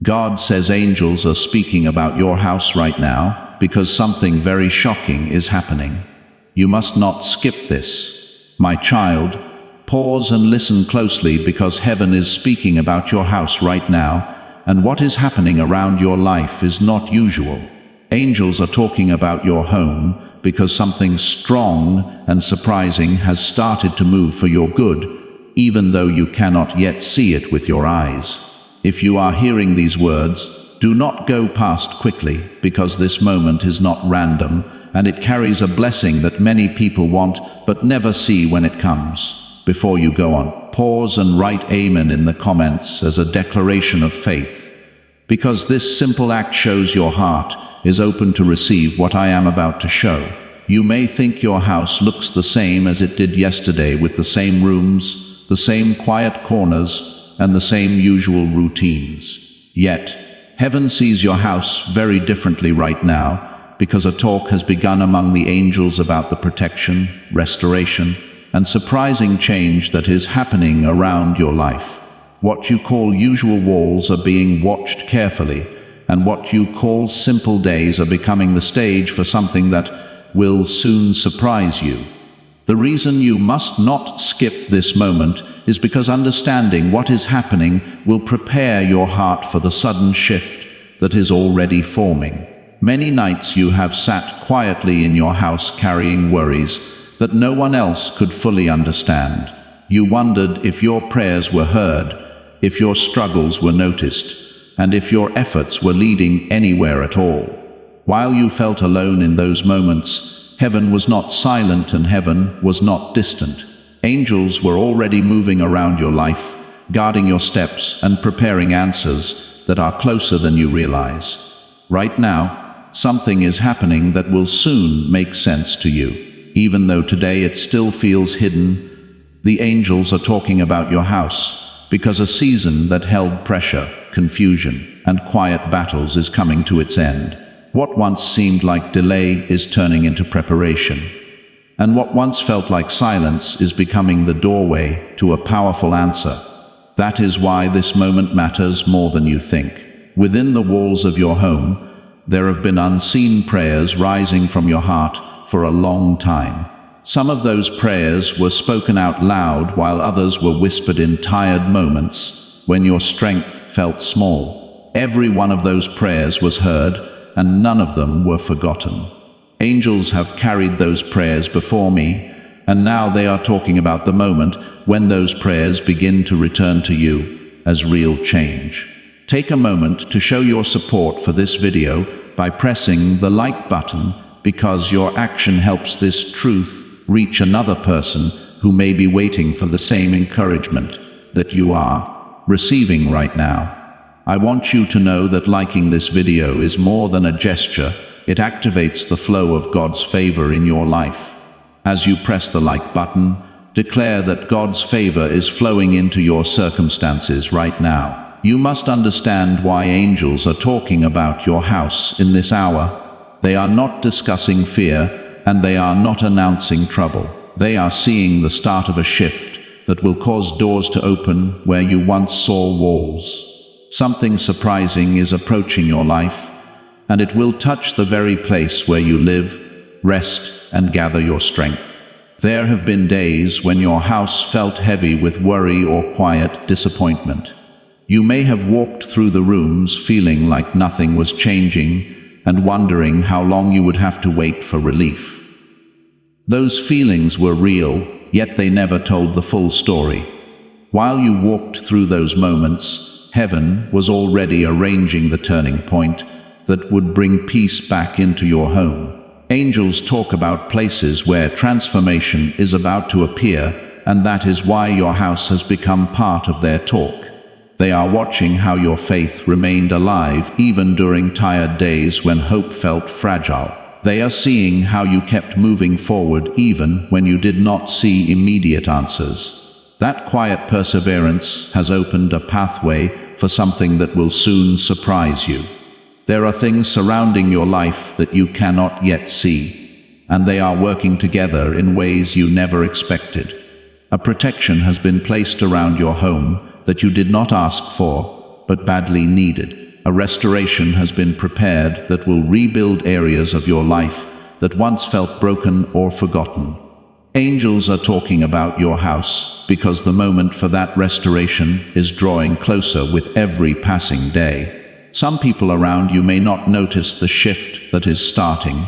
God says angels are speaking about your house right now because something very shocking is happening. You must not skip this. My child, pause and listen closely because heaven is speaking about your house right now, and what is happening around your life is not usual. Angels are talking about your home because something strong and surprising has started to move for your good, even though you cannot yet see it with your eyes. If you are hearing these words, do not go past quickly, because this moment is not random, and it carries a blessing that many people want but never see when it comes. Before you go on, pause and write Amen in the comments as a declaration of faith, because this simple act shows your heart is open to receive what I am about to show. You may think your house looks the same as it did yesterday, with the same rooms, the same quiet corners, and the same usual routines. Yet, heaven sees your house very differently right now, because a talk has begun among the angels about the protection, restoration, and surprising change that is happening around your life. What you call usual walls are being watched carefully, and what you call simple days are becoming the stage for something that will soon surprise you. The reason you must not skip this moment is because understanding what is happening will prepare your heart for the sudden shift that is already forming. Many nights you have sat quietly in your house carrying worries that no one else could fully understand. You wondered if your prayers were heard, if your struggles were noticed, and if your efforts were leading anywhere at all. While you felt alone in those moments, heaven was not silent and heaven was not distant. Angels were already moving around your life, guarding your steps and preparing answers that are closer than you realize. Right now, something is happening that will soon make sense to you. Even though today it still feels hidden, the angels are talking about your house, because a season that held pressure, confusion, and quiet battles is coming to its end. What once seemed like delay is turning into preparation. And what once felt like silence is becoming the doorway to a powerful answer. That is why this moment matters more than you think. Within the walls of your home, there have been unseen prayers rising from your heart for a long time. Some of those prayers were spoken out loud, while others were whispered in tired moments when your strength felt small. Every one of those prayers was heard, and none of them were forgotten. Angels have carried those prayers before me, and now they are talking about the moment when those prayers begin to return to you as real change. Take a moment to show your support for this video by pressing the like button, because your action helps this truth reach another person who may be waiting for the same encouragement that you are receiving right now. I want you to know that liking this video is more than a gesture. It activates the flow of God's favor in your life. As you press the like button, declare that God's favor is flowing into your circumstances right now. You must understand why angels are talking about your house in this hour. They are not discussing fear, and they are not announcing trouble. They are seeing the start of a shift that will cause doors to open where you once saw walls. Something surprising is approaching your life, and it will touch the very place where you live, rest, and gather your strength. There have been days when your house felt heavy with worry or quiet disappointment. You may have walked through the rooms feeling like nothing was changing and wondering how long you would have to wait for relief. Those feelings were real, yet they never told the full story. While you walked through those moments, heaven was already arranging the turning point that would bring peace back into your home. Angels talk about places where transformation is about to appear, and that is why your house has become part of their talk. They are watching how your faith remained alive even during tired days when hope felt fragile. They are seeing how you kept moving forward even when you did not see immediate answers. That quiet perseverance has opened a pathway for something that will soon surprise you. There are things surrounding your life that you cannot yet see, and they are working together in ways you never expected. A protection has been placed around your home that you did not ask for, but badly needed. A restoration has been prepared that will rebuild areas of your life that once felt broken or forgotten. Angels are talking about your house because the moment for that restoration is drawing closer with every passing day. Some people around you may not notice the shift that is starting,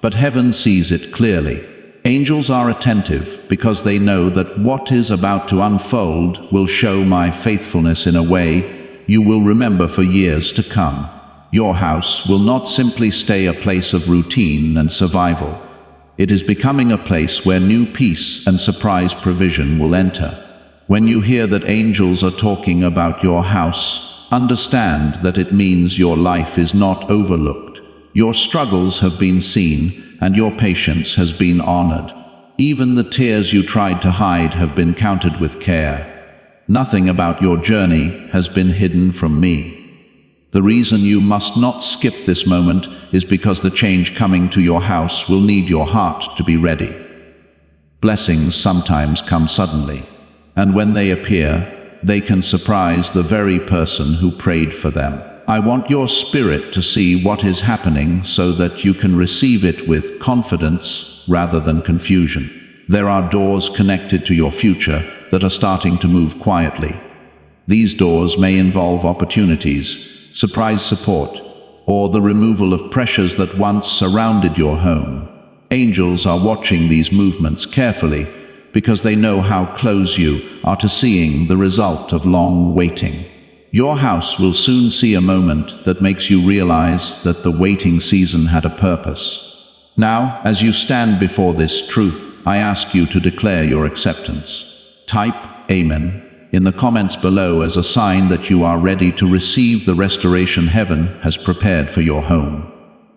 but heaven sees it clearly. Angels are attentive because they know that what is about to unfold will show my faithfulness in a way you will remember for years to come. Your house will not simply stay a place of routine and survival. It is becoming a place where new peace and surprise provision will enter. When you hear that angels are talking about your house, understand that it means your life is not overlooked. Your struggles have been seen, and your patience has been honored. Even the tears you tried to hide have been counted with care. Nothing about your journey has been hidden from me. The reason you must not skip this moment is because the change coming to your house will need your heart to be ready. Blessings sometimes come suddenly, and when they appear, they can surprise the very person who prayed for them. I want your spirit to see what is happening so that you can receive it with confidence rather than confusion. There are doors connected to your future that are starting to move quietly. These doors may involve opportunities, surprise support, or the removal of pressures that once surrounded your home. Angels are watching these movements carefully because they know how close you are to seeing the result of long waiting. Your house will soon see a moment that makes you realize that the waiting season had a purpose. Now, as you stand before this truth, I ask you to declare your acceptance. Type Amen in the comments below as a sign that you are ready to receive the restoration heaven has prepared for your home.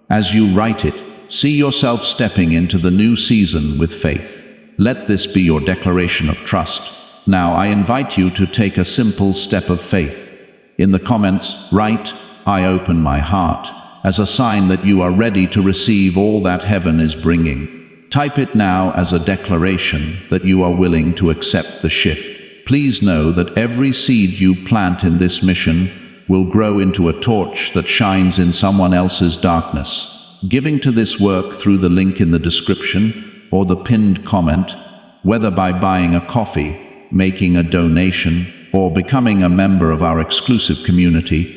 As you write it, see yourself stepping into the new season with faith. Let this be your declaration of trust. Now I invite you to take a simple step of faith. In the comments, write, "I open my heart," as a sign that you are ready to receive all that heaven is bringing. Type it now as a declaration that you are willing to accept the shift. Please know that every seed you plant in this mission will grow into a torch that shines in someone else's darkness. Giving to this work through the link in the description or the pinned comment, whether by buying a coffee, making a donation, or becoming a member of our exclusive community,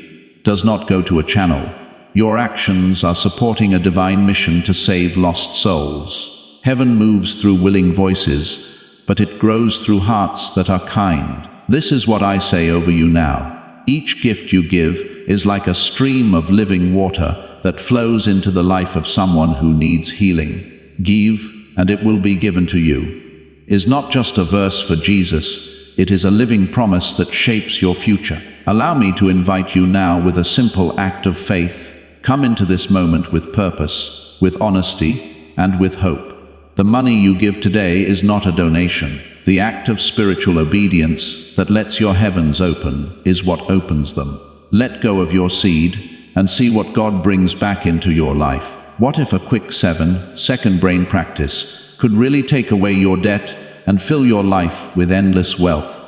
does not go to a channel. Your actions are supporting a divine mission to save lost souls. Heaven moves through willing voices, but it grows through hearts that are kind. This is what I say over you now. Each gift you give is like a stream of living water that flows into the life of someone who needs healing. Give, and it will be given to you is not just a verse for Jesus, it is a living promise that shapes your future. Allow me to invite you now with a simple act of faith. Come into this moment with purpose, with honesty, and with hope. The money you give today is not a donation. The act of spiritual obedience that lets your heavens open is what opens them. Let go of your seed and see what God brings back into your life. What if a quick 7-second brain practice could really take away your debt and fill your life with endless wealth?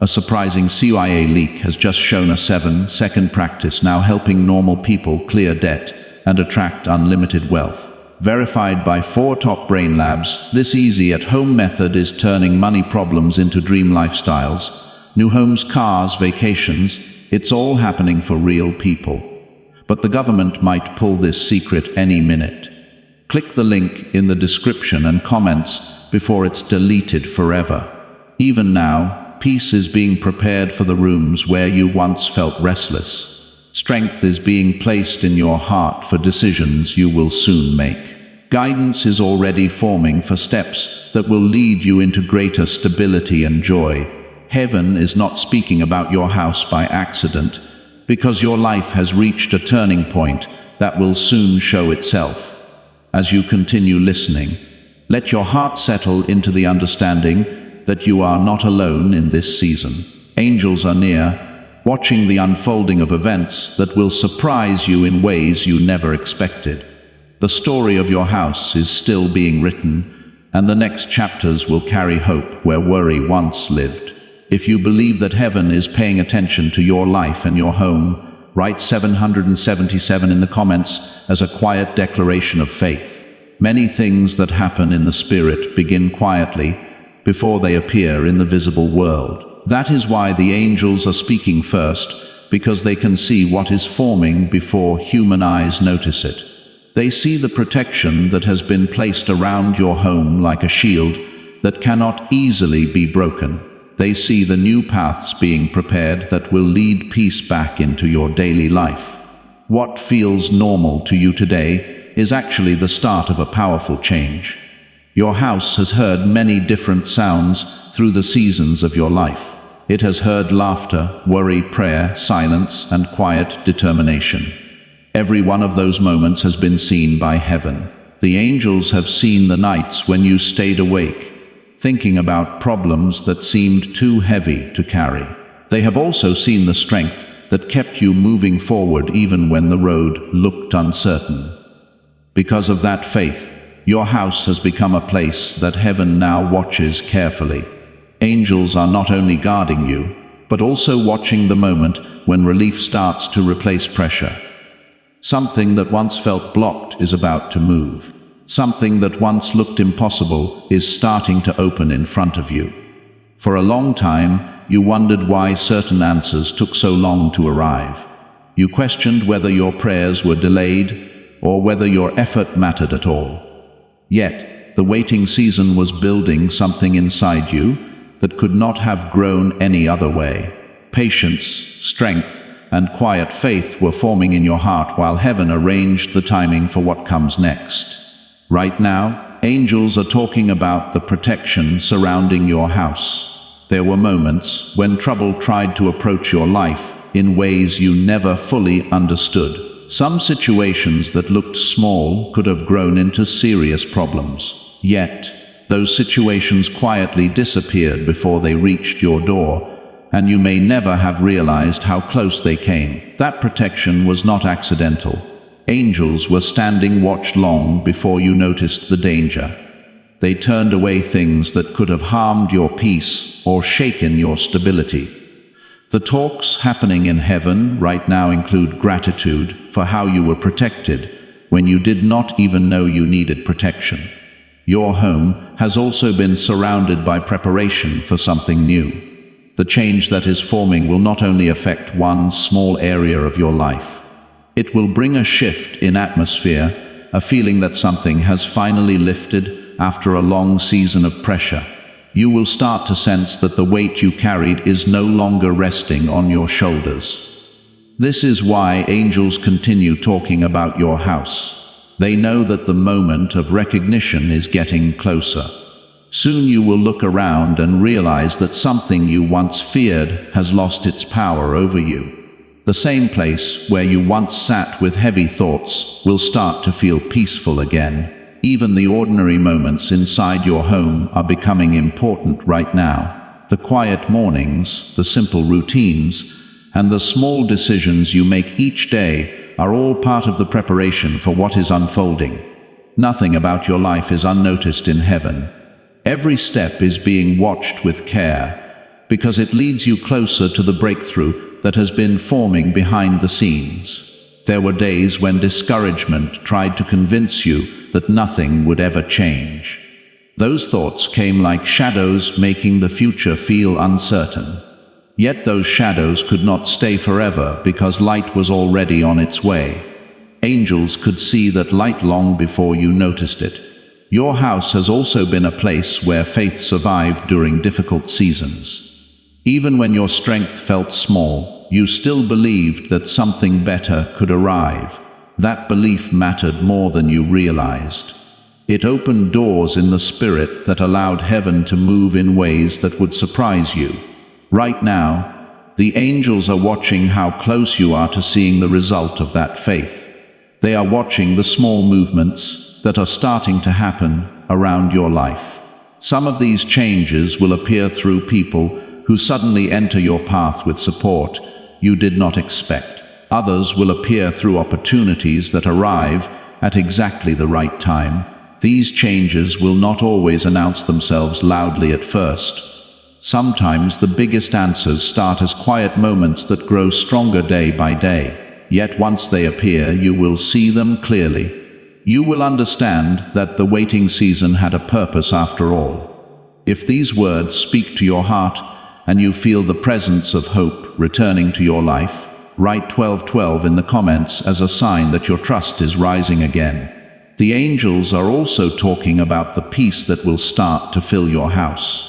A surprising CIA leak has just shown a 7-second practice now helping normal people clear debt and attract unlimited wealth. Verified by 4 top brain labs, this easy at-home method is turning money problems into dream lifestyles. New homes, cars, vacations, it's all happening for real people. But the government might pull this secret any minute. Click the link in the description and comments before it's deleted forever. Even now, peace is being prepared for the rooms where you once felt restless. Strength is being placed in your heart for decisions you will soon make. Guidance is already forming for steps that will lead you into greater stability and joy. Heaven is not speaking about your house by accident, because your life has reached a turning point that will soon show itself. As you continue listening, let your heart settle into the understanding that you are not alone in this season. Angels are near, watching the unfolding of events that will surprise you in ways you never expected. The story of your house is still being written, and the next chapters will carry hope where worry once lived. If you believe that heaven is paying attention to your life and your home, Write 777 in the comments as a quiet declaration of faith. Many things that happen in the spirit begin quietly before they appear in the visible world. That is why the angels are speaking first, because they can see what is forming before human eyes notice it. They see the protection that has been placed around your home like a shield that cannot easily be broken. They see the new paths being prepared that will lead peace back into your daily life. What feels normal to you today is actually the start of a powerful change. Your house has heard many different sounds through the seasons of your life. It has heard laughter, worry, prayer, silence, and quiet determination. Every one of those moments has been seen by heaven. The angels have seen the nights when you stayed awake, thinking about problems that seemed too heavy to carry. They have also seen the strength that kept you moving forward even when the road looked uncertain. Because of that faith, your house has become a place that heaven now watches carefully. Angels are not only guarding you, but also watching the moment when relief starts to replace pressure. Something that once felt blocked is about to move. Something that once looked impossible is starting to open in front of you. For a long time, you wondered why certain answers took so long to arrive. You questioned whether your prayers were delayed or whether your effort mattered at all. Yet, the waiting season was building something inside you that could not have grown any other way. Patience, strength, and quiet faith were forming in your heart while heaven arranged the timing for what comes next. Right now, angels are talking about the protection surrounding your house. There were moments when trouble tried to approach your life in ways you never fully understood. Some situations that looked small could have grown into serious problems. Yet, those situations quietly disappeared before they reached your door, and you may never have realized how close they came. That protection was not accidental. Angels were standing watch long before you noticed the danger. They turned away things that could have harmed your peace or shaken your stability. The talks happening in heaven right now include gratitude for how you were protected when you did not even know you needed protection. Your home has also been surrounded by preparation for something new. The change that is forming will not only affect one small area of your life. It will bring a shift in atmosphere, a feeling that something has finally lifted after a long season of pressure. You will start to sense that the weight you carried is no longer resting on your shoulders. This is why angels continue talking about your house. They know that the moment of recognition is getting closer. Soon you will look around and realize that something you once feared has lost its power over you. The same place where you once sat with heavy thoughts will start to feel peaceful again. Even the ordinary moments inside your home are becoming important right now. The quiet mornings, the simple routines, and the small decisions you make each day are all part of the preparation for what is unfolding. Nothing about your life is unnoticed in heaven. Every step is being watched with care, because it leads you closer to the breakthrough that has been forming behind the scenes. There were days when discouragement tried to convince you that nothing would ever change. Those thoughts came like shadows, making the future feel uncertain. Yet those shadows could not stay forever because light was already on its way. Angels could see that light long before you noticed it. Your house has also been a place where faith survived during difficult seasons. Even when your strength felt small, you still believed that something better could arrive. That belief mattered more than you realized. It opened doors in the spirit that allowed heaven to move in ways that would surprise you. Right now, the angels are watching how close you are to seeing the result of that faith. They are watching the small movements that are starting to happen around your life. Some of these changes will appear through people who suddenly enter your path with support you did not expect. Others will appear through opportunities that arrive at exactly the right time. These changes will not always announce themselves loudly at first. Sometimes the biggest answers start as quiet moments that grow stronger day by day. Yet once they appear, you will see them clearly. You will understand that the waiting season had a purpose after all. If these words speak to your heart and you feel the presence of hope returning to your life, write 1212 in the comments as a sign that your trust is rising again. The angels are also talking about the peace that will start to fill your house.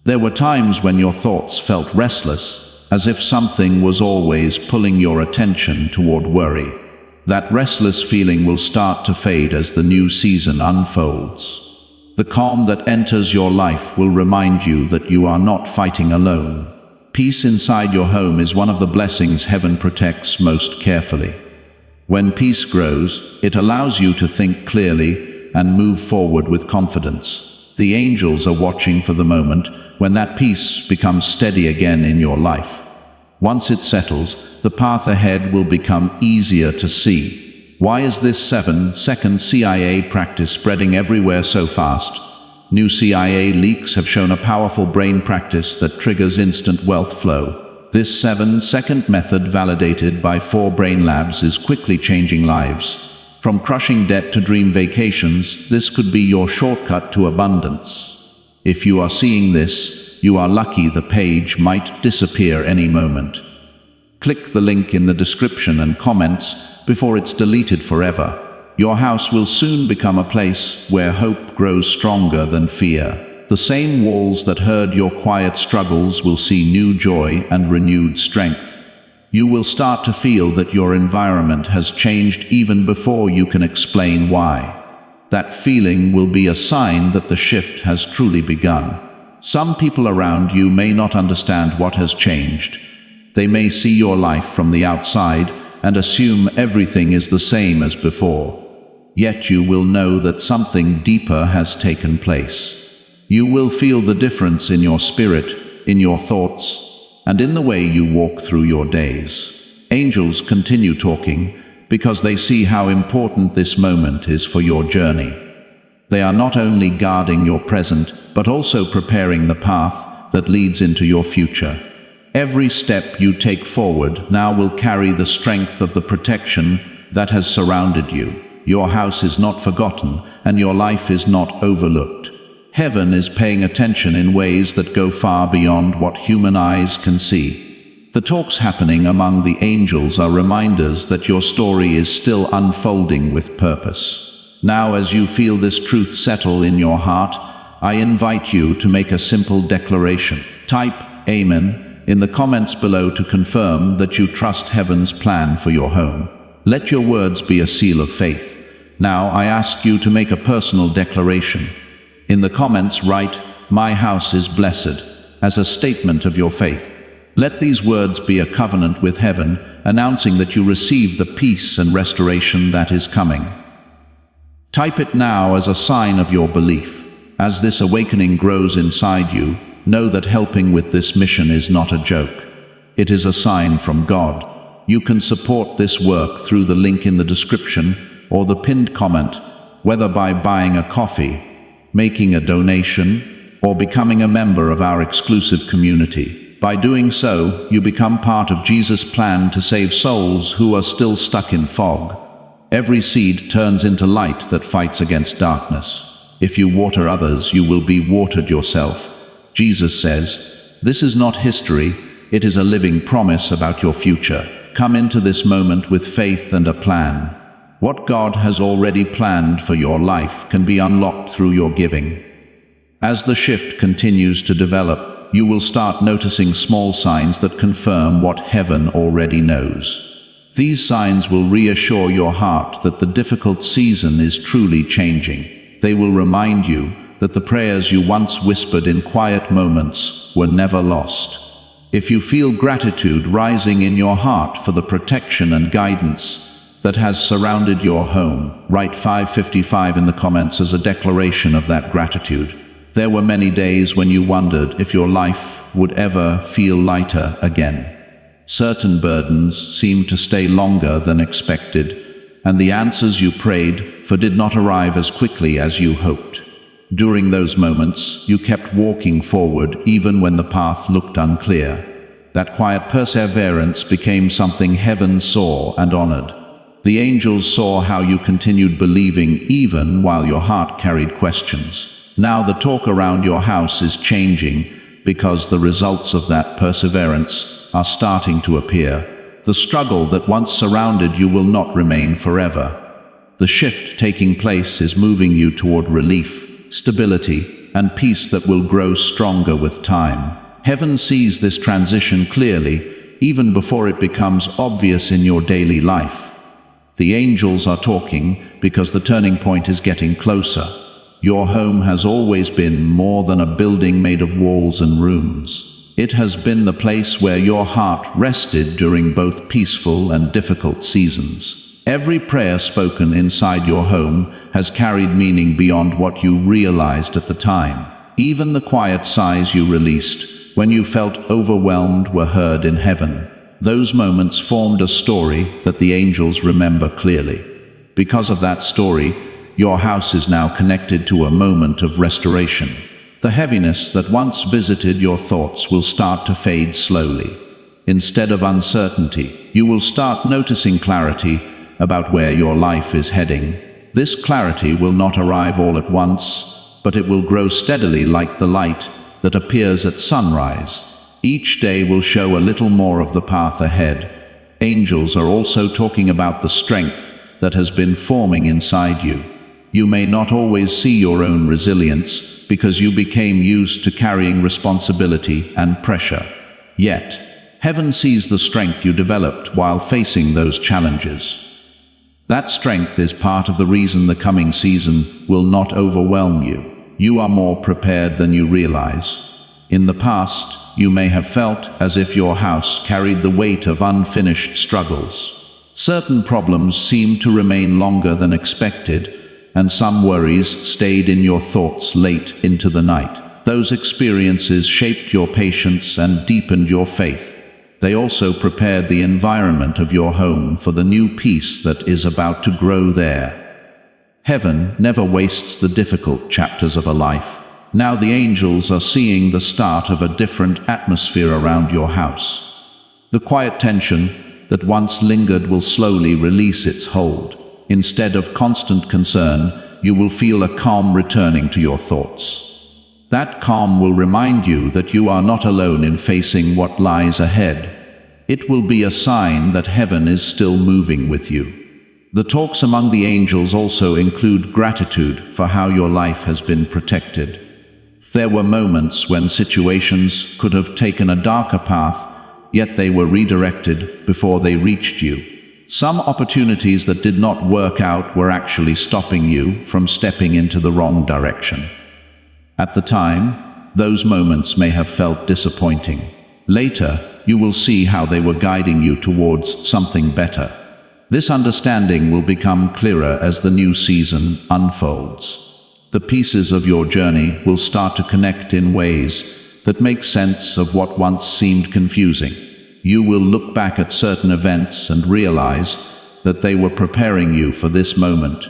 There were times when your thoughts felt restless, as if something was always pulling your attention toward worry. That restless feeling will start to fade as the new season unfolds. The calm that enters your life will remind you that you are not fighting alone. Peace inside your home is one of the blessings heaven protects most carefully. When peace grows, it allows you to think clearly and move forward with confidence. The angels are watching for the moment when that peace becomes steady again in your life. Once it settles, the path ahead will become easier to see. Why is this 7-second CIA practice spreading everywhere so fast? New CIA leaks have shown a powerful brain practice that triggers instant wealth flow. This 7-second method, validated by 4 brain labs, is quickly changing lives. From crushing debt to dream vacations, this could be your shortcut to abundance. If you are seeing this, you are lucky. The page might disappear any moment. Click the link in the description and comments before it's deleted forever. Your house will soon become a place where hope grows stronger than fear. The same walls that heard your quiet struggles will see new joy and renewed strength. You will start to feel that your environment has changed even before you can explain why. That feeling will be a sign that the shift has truly begun. Some people around you may not understand what has changed. They may see your life from the outside and assume everything is the same as before. Yet you will know that something deeper has taken place. You will feel the difference in your spirit, in your thoughts, and in the way you walk through your days. Angels continue talking because they see how important this moment is for your journey. They are not only guarding your present, but also preparing the path that leads into your future. Every step you take forward now will carry the strength of the protection that has surrounded you. Your house is not forgotten, and your life is not overlooked. Heaven is paying attention in ways that go far beyond what human eyes can see. The talks happening among the angels are reminders that your story is still unfolding with purpose. Now, as you feel this truth settle in your heart, I invite you to make a simple declaration. Type Amen in the comments below to confirm that you trust heaven's plan for your home. Let your words be a seal of faith. Now I ask you to make a personal declaration. In the comments write, "My house is blessed," as a statement of your faith. Let these words be a covenant with heaven, announcing that you receive the peace and restoration that is coming. Type it now as a sign of your belief. As this awakening grows inside you, know that helping with this mission is not a joke. It is a sign from God. You can support this work through the link in the description or the pinned comment, whether by buying a coffee, making a donation, or becoming a member of our exclusive community. By doing so, you become part of Jesus' plan to save souls who are still stuck in fog. Every seed turns into light that fights against darkness. If you water others, you will be watered yourself. Jesus says, "This is not history, it is a living promise about your future." Come into this moment with faith and a plan. What God has already planned for your life can be unlocked through your giving. As the shift continues to develop, you will start noticing small signs that confirm what heaven already knows. These signs will reassure your heart that the difficult season is truly changing. They will remind you that the prayers you once whispered in quiet moments were never lost. If you feel gratitude rising in your heart for the protection and guidance that has surrounded your home, write 555 in the comments as a declaration of that gratitude. There were many days when you wondered if your life would ever feel lighter again. Certain burdens seemed to stay longer than expected, and the answers you prayed for did not arrive as quickly as you hoped. During those moments, you kept walking forward even when the path looked unclear. That quiet perseverance became something heaven saw and honored. The angels saw how you continued believing even while your heart carried questions. Now the talk around your house is changing because the results of that perseverance are starting to appear. The struggle that once surrounded you will not remain forever. The shift taking place is moving you toward relief, stability, and peace that will grow stronger with time. Heaven sees this transition clearly, even before it becomes obvious in your daily life. The angels are talking because the turning point is getting closer. Your home has always been more than a building made of walls and rooms. It has been the place where your heart rested during both peaceful and difficult seasons. Every prayer spoken inside your home has carried meaning beyond what you realized at the time. Even the quiet sighs you released when you felt overwhelmed were heard in heaven. Those moments formed a story that the angels remember clearly. Because of that story, your house is now connected to a moment of restoration. The heaviness that once visited your thoughts will start to fade slowly. Instead of uncertainty, you will start noticing clarity about where your life is heading. This clarity will not arrive all at once, but it will grow steadily like the light that appears at sunrise. Each day will show a little more of the path ahead. Angels are also talking about the strength that has been forming inside you. You may not always see your own resilience because you became used to carrying responsibility and pressure. Yet, heaven sees the strength you developed while facing those challenges. That strength is part of the reason the coming season will not overwhelm you. You are more prepared than you realize. In the past, you may have felt as if your house carried the weight of unfinished struggles. Certain problems seemed to remain longer than expected, and some worries stayed in your thoughts late into the night. Those experiences shaped your patience and deepened your faith. They also prepared the environment of your home for the new peace that is about to grow there. Heaven never wastes the difficult chapters of a life. Now the angels are seeing the start of a different atmosphere around your house. The quiet tension that once lingered will slowly release its hold. Instead of constant concern, you will feel a calm returning to your thoughts. That calm will remind you that you are not alone in facing what lies ahead. It will be a sign that heaven is still moving with you. The talks among the angels also include gratitude for how your life has been protected. There were moments when situations could have taken a darker path, yet they were redirected before they reached you. Some opportunities that did not work out were actually stopping you from stepping into the wrong direction. At the time, those moments may have felt disappointing. Later, you will see how they were guiding you towards something better. This understanding will become clearer as the new season unfolds. The pieces of your journey will start to connect in ways that make sense of what once seemed confusing. You will look back at certain events and realize that they were preparing you for this moment.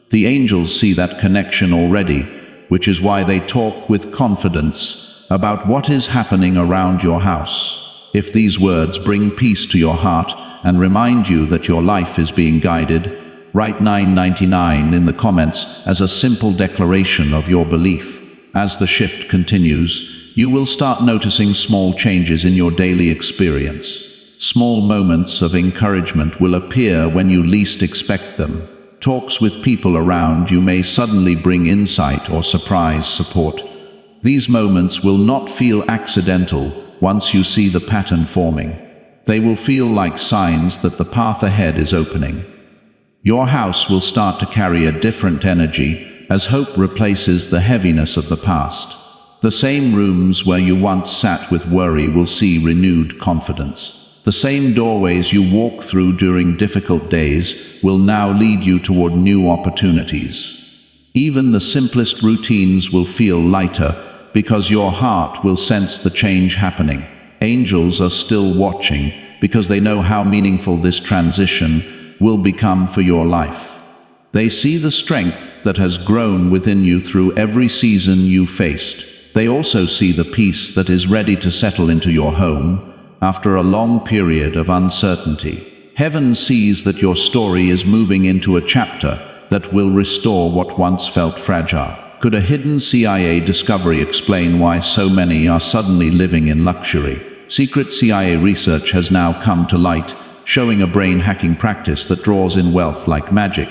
The angels see that connection already, which is why they talk with confidence about what is happening around your house. If these words bring peace to your heart and remind you that your life is being guided, write 999 in the comments as a simple declaration of your belief. As the shift continues, you will start noticing small changes in your daily experience. Small moments of encouragement will appear when you least expect them. Talks with people around you may suddenly bring insight or surprise support. These moments will not feel accidental once you see the pattern forming. They will feel like signs that the path ahead is opening. Your house will start to carry a different energy as hope replaces the heaviness of the past. The same rooms where you once sat with worry will see renewed confidence. The same doorways you walk through during difficult days will now lead you toward new opportunities. Even the simplest routines will feel lighter because your heart will sense the change happening. Angels are still watching because they know how meaningful this transition will become for your life. They see the strength that has grown within you through every season you faced. They also see the peace that is ready to settle into your home after a long period of uncertainty. Heaven sees that your story is moving into a chapter that will restore what once felt fragile. Could a hidden CIA discovery explain why so many are suddenly living in luxury? Secret CIA research has now come to light, showing a brain-hacking practice that draws in wealth like magic.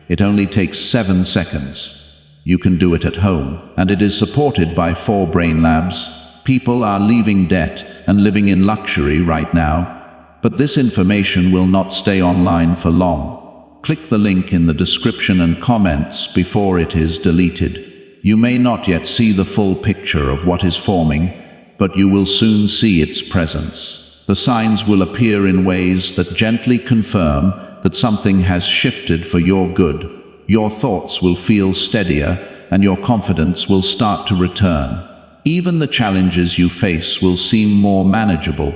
It only takes 7 seconds. You can do it at home, and it is supported by 4 brain labs. People are leaving debt and living in luxury right now, but this information will not stay online for long. Click the link in the description and comments before it is deleted. You may not yet see the full picture of what is forming, but you will soon see its presence. The signs will appear in ways that gently confirm that something has shifted for your good. Your thoughts will feel steadier, and your confidence will start to return. Even the challenges you face will seem more manageable,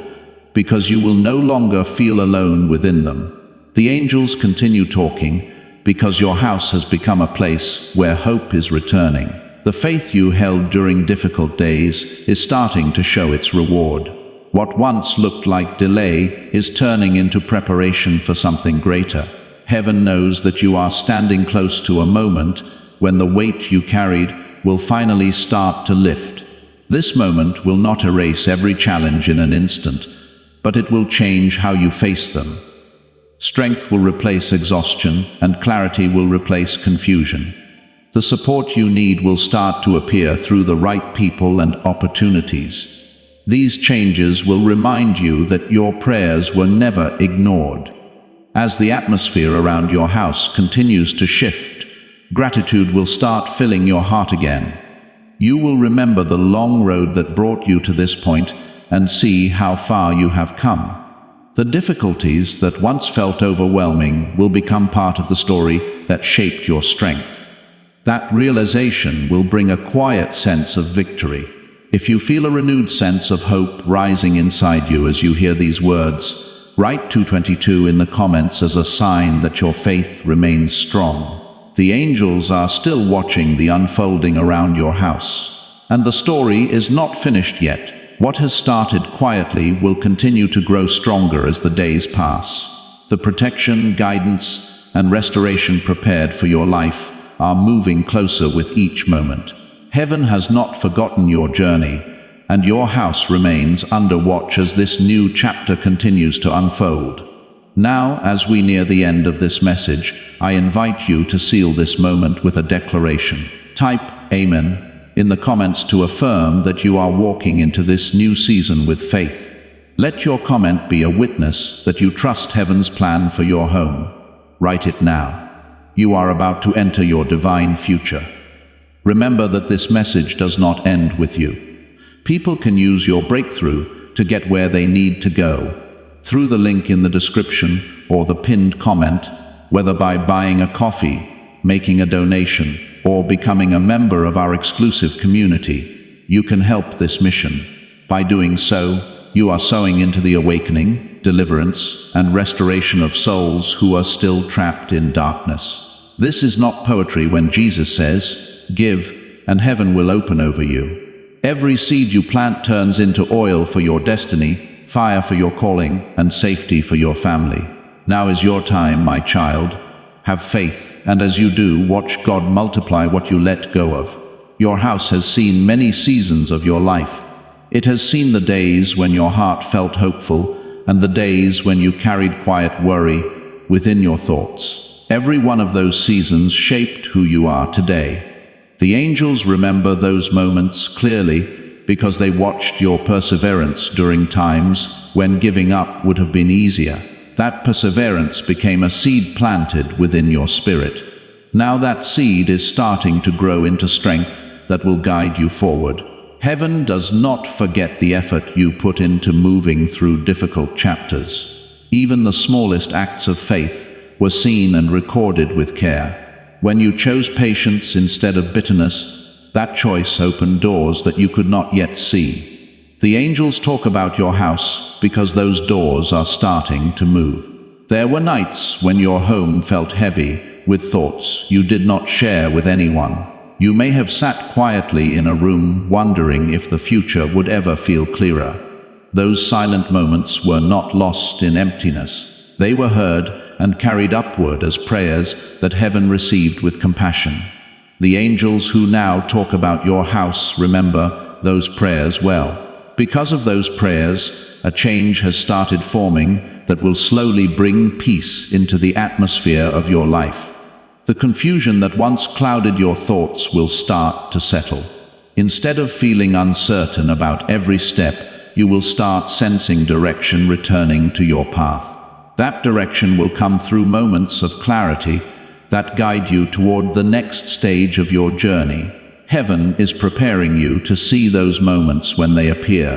because you will no longer feel alone within them. The angels continue talking, because your house has become a place where hope is returning. The faith you held during difficult days is starting to show its reward. What once looked like delay is turning into preparation for something greater. Heaven knows that you are standing close to a moment when the weight you carried will finally start to lift. This moment will not erase every challenge in an instant, but it will change how you face them. Strength will replace exhaustion, and clarity will replace confusion. The support you need will start to appear through the right people and opportunities. These changes will remind you that your prayers were never ignored. As the atmosphere around your house continues to shift, gratitude will start filling your heart again. You will remember the long road that brought you to this point and see how far you have come. The difficulties that once felt overwhelming will become part of the story that shaped your strength. That realization will bring a quiet sense of victory. If you feel a renewed sense of hope rising inside you as you hear these words, write 222 in the comments as a sign that your faith remains strong. The angels are still watching the unfolding around your house. And the story is not finished yet. What has started quietly will continue to grow stronger as the days pass. The protection, guidance, and restoration prepared for your life are moving closer with each moment. Heaven has not forgotten your journey, and your house remains under watch as this new chapter continues to unfold. Now, as we near the end of this message, I invite you to seal this moment with a declaration. Type Amen in the comments to affirm that you are walking into this new season with faith. Let your comment be a witness that you trust Heaven's plan for your home. Write it now. You are about to enter your divine future. Remember that this message does not end with you. People can use your breakthrough to get where they need to go. Through the link in the description or the pinned comment, whether by buying a coffee, making a donation, or becoming a member of our exclusive community, you can help this mission. By doing so, you are sowing into the awakening, deliverance, and restoration of souls who are still trapped in darkness. This is not poetry when Jesus says, "Give, and heaven will open over you." Every seed you plant turns into oil for your destiny, fire for your calling, and safety for your family. Now is your time, my child. Have faith, and as you do, watch God multiply what you let go of. Your house has seen many seasons of your life. It has seen the days when your heart felt hopeful, and the days when you carried quiet worry within your thoughts. Every one of those seasons shaped who you are today. The angels remember those moments clearly because they watched your perseverance during times when giving up would have been easier. That perseverance became a seed planted within your spirit. Now that seed is starting to grow into strength that will guide you forward. Heaven does not forget the effort you put into moving through difficult chapters. Even the smallest acts of faith were seen and recorded with care. When you chose patience instead of bitterness, that choice opened doors that you could not yet see. The angels talk about your house because those doors are starting to move. There were nights when your home felt heavy, with thoughts you did not share with anyone. You may have sat quietly in a room wondering if the future would ever feel clearer. Those silent moments were not lost in emptiness. They were heard and carried upward as prayers that heaven received with compassion. The angels who now talk about your house remember those prayers well. Because of those prayers, a change has started forming that will slowly bring peace into the atmosphere of your life. The confusion that once clouded your thoughts will start to settle. Instead of feeling uncertain about every step, you will start sensing direction returning to your path. That direction will come through moments of clarity that guide you toward the next stage of your journey. Heaven is preparing you to see those moments when they appear.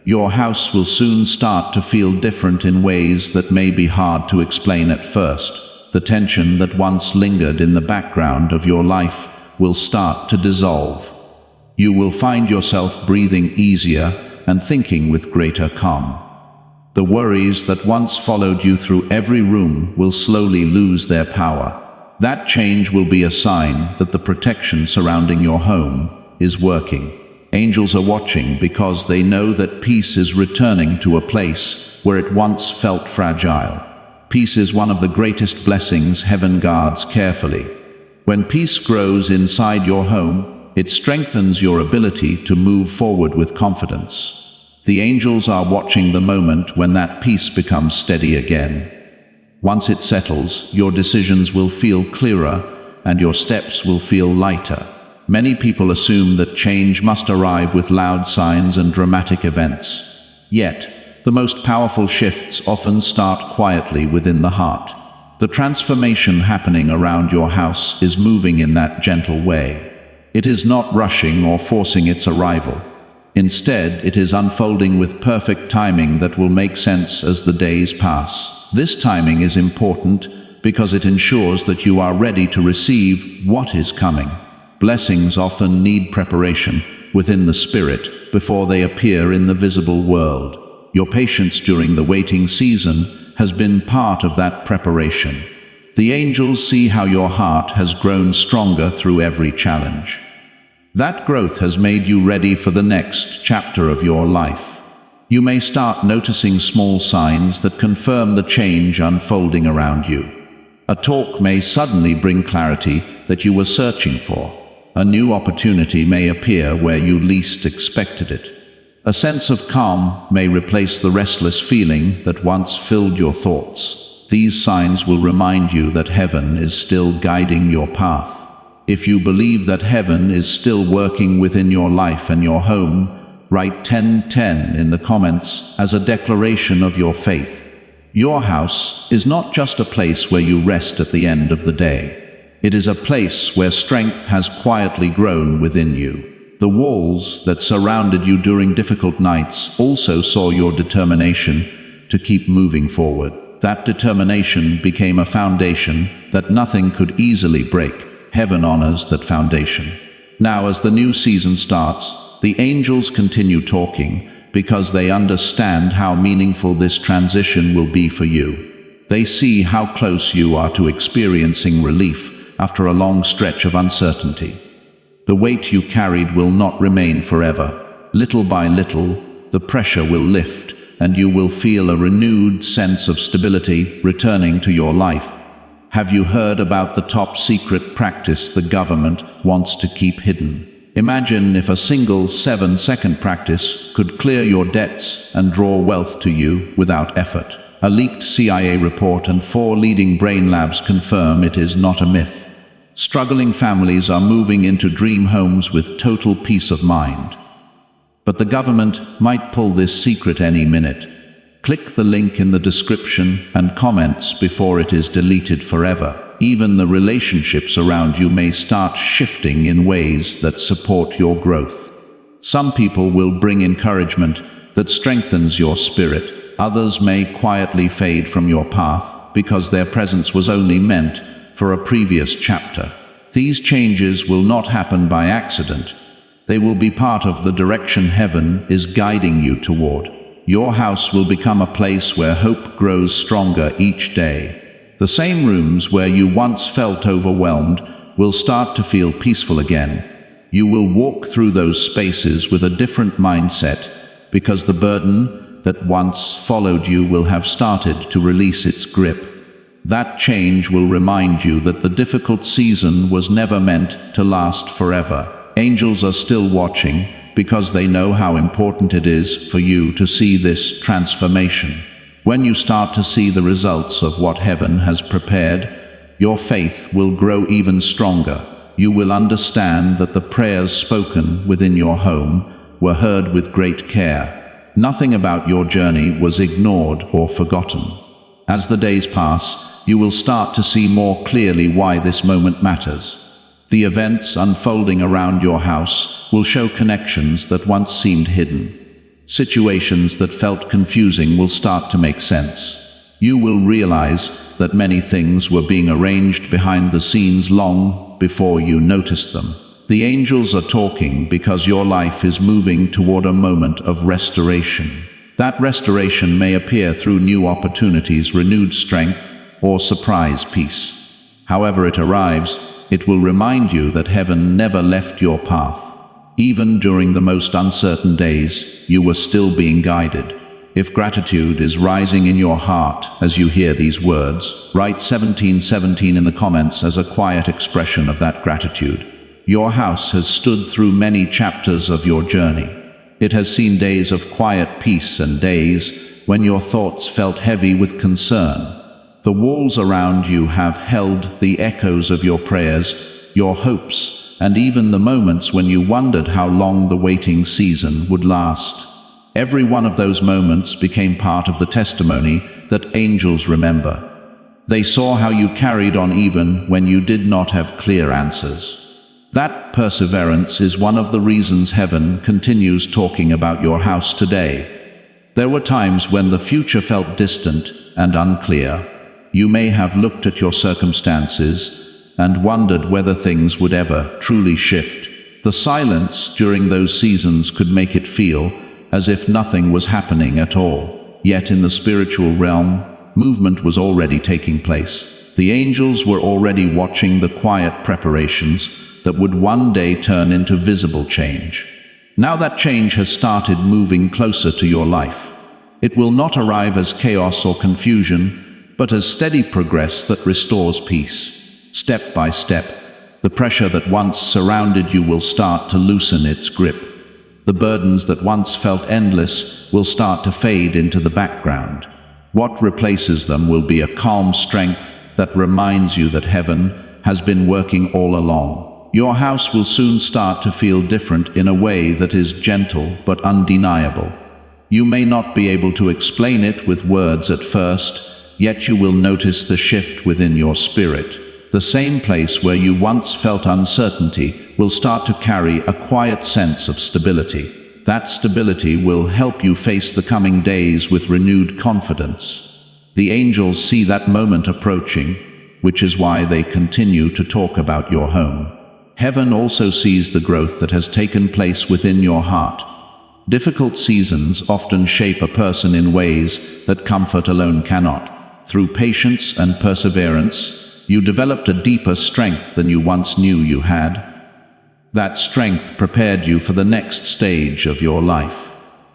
Your house will soon start to feel different in ways that may be hard to explain at first. The tension that once lingered in the background of your life will start to dissolve. You will find yourself breathing easier and thinking with greater calm. The worries that once followed you through every room will slowly lose their power. That change will be a sign that the protection surrounding your home is working. Angels are watching because they know that peace is returning to a place where it once felt fragile. Peace is one of the greatest blessings heaven guards carefully. When peace grows inside your home, it strengthens your ability to move forward with confidence. The angels are watching the moment when that peace becomes steady again. Once it settles, your decisions will feel clearer and your steps will feel lighter. Many people assume that change must arrive with loud signs and dramatic events. Yet, the most powerful shifts often start quietly within the heart. The transformation happening around your house is moving in that gentle way. It is not rushing or forcing its arrival. Instead, it is unfolding with perfect timing that will make sense as the days pass. This timing is important because it ensures that you are ready to receive what is coming. Blessings often need preparation within the spirit before they appear in the visible world. Your patience during the waiting season has been part of that preparation. The angels see how your heart has grown stronger through every challenge. That growth has made you ready for the next chapter of your life. You may start noticing small signs that confirm the change unfolding around you. A talk may suddenly bring clarity that you were searching for. A new opportunity may appear where you least expected it. A sense of calm may replace the restless feeling that once filled your thoughts. These signs will remind you that heaven is still guiding your path. If you believe that heaven is still working within your life and your home, write 1010 in the comments as a declaration of your faith. Your house is not just a place where you rest at the end of the day. It is a place where strength has quietly grown within you. The walls that surrounded you during difficult nights also saw your determination to keep moving forward. That determination became a foundation that nothing could easily break. Heaven honors that foundation. Now, as the new season starts, the angels continue talking because they understand how meaningful this transition will be for you. They see how close you are to experiencing relief after a long stretch of uncertainty. The weight you carried will not remain forever. Little by little, the pressure will lift, and you will feel a renewed sense of stability returning to your life. Have you heard about the top secret practice the government wants to keep hidden? Imagine if a single 7-second practice could clear your debts and draw wealth to you without effort. A leaked CIA report and 4 leading brain labs confirm it is not a myth. Struggling families are moving into dream homes with total peace of mind. But the government might pull this secret any minute. Click the link in the description and comments before it is deleted forever. Even the relationships around you may start shifting in ways that support your growth. Some people will bring encouragement that strengthens your spirit. Others may quietly fade from your path because their presence was only meant for a previous chapter. These changes will not happen by accident. They will be part of the direction heaven is guiding you toward. Your house will become a place where hope grows stronger each day. The same rooms where you once felt overwhelmed will start to feel peaceful again. You will walk through those spaces with a different mindset, because the burden that once followed you will have started to release its grip. That change will remind you that the difficult season was never meant to last forever. Angels are still watching, because they know how important it is for you to see this transformation. When you start to see the results of what heaven has prepared, your faith will grow even stronger. You will understand that the prayers spoken within your home were heard with great care. Nothing about your journey was ignored or forgotten. As the days pass, you will start to see more clearly why this moment matters. The events unfolding around your house will show connections that once seemed hidden. Situations that felt confusing will start to make sense. You will realize that many things were being arranged behind the scenes long before you noticed them. The angels are talking because your life is moving toward a moment of restoration. That restoration may appear through new opportunities, renewed strength, or surprise peace. However it arrives, it will remind you that heaven never left your path. Even during the most uncertain days, you were still being guided. If gratitude is rising in your heart as you hear these words, write 1717 in the comments as a quiet expression of that gratitude. Your house has stood through many chapters of your journey. It has seen days of quiet peace and days when your thoughts felt heavy with concern. The walls around you have held the echoes of your prayers, your hopes, and even the moments when you wondered how long the waiting season would last. Every one of those moments became part of the testimony that angels remember. They saw how you carried on even when you did not have clear answers. That perseverance is one of the reasons heaven continues talking about your house today. There were times when the future felt distant and unclear. You may have looked at your circumstances and wondered whether things would ever truly shift. The silence during those seasons could make it feel as if nothing was happening at all. Yet in the spiritual realm, movement was already taking place. The angels were already watching the quiet preparations that would one day turn into visible change. Now that change has started moving closer to your life. It will not arrive as chaos or confusion, but as steady progress that restores peace. Step by step, the pressure that once surrounded you will start to loosen its grip. The burdens that once felt endless will start to fade into the background. What replaces them will be a calm strength that reminds you that heaven has been working all along. Your house will soon start to feel different in a way that is gentle but undeniable. You may not be able to explain it with words at first, yet you will notice the shift within your spirit. The same place where you once felt uncertainty will start to carry a quiet sense of stability. That stability will help you face the coming days with renewed confidence. The angels see that moment approaching, which is why they continue to talk about your home. Heaven also sees the growth that has taken place within your heart. Difficult seasons often shape a person in ways that comfort alone cannot. Through patience and perseverance, you developed a deeper strength than you once knew you had. That strength prepared you for the next stage of your life.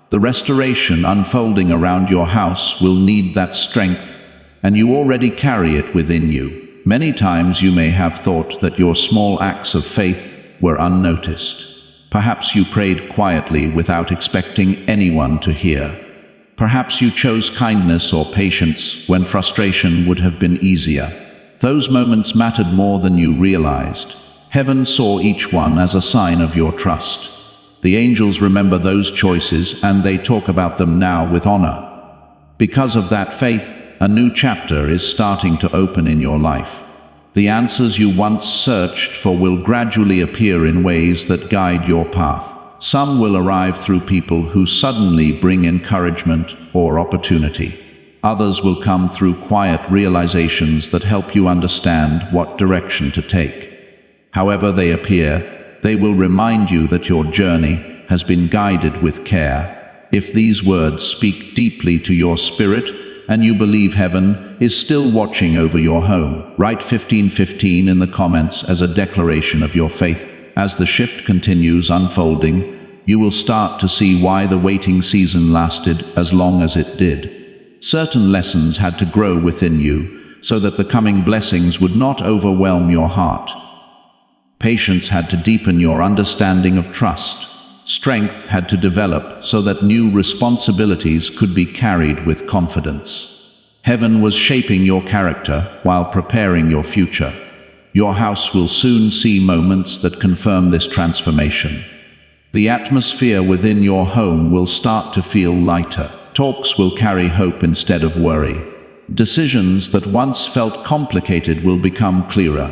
The restoration unfolding around your house will need that strength, and you already carry it within you. Many times you may have thought that your small acts of faith were unnoticed. Perhaps you prayed quietly without expecting anyone to hear. Perhaps you chose kindness or patience when frustration would have been easier. Those moments mattered more than you realized. Heaven saw each one as a sign of your trust. The angels remember those choices and they talk about them now with honor. Because of that faith, a new chapter is starting to open in your life. The answers you once searched for will gradually appear in ways that guide your path. Some will arrive through people who suddenly bring encouragement or opportunity. Others will come through quiet realizations that help you understand what direction to take. However they appear, they will remind you that your journey has been guided with care. If these words speak deeply to your spirit, and you believe heaven is still watching over your home. Write 1515 in the comments as a declaration of your faith. As the shift continues unfolding, you will start to see why the waiting season lasted as long as it did. Certain lessons had to grow within you so that the coming blessings would not overwhelm your heart. Patience had to deepen your understanding of trust. Strength had to develop so that new responsibilities could be carried with confidence. Heaven was shaping your character while preparing your future. Your house will soon see moments that confirm this transformation. The atmosphere within your home will start to feel lighter. Talks will carry hope instead of worry. Decisions that once felt complicated will become clearer.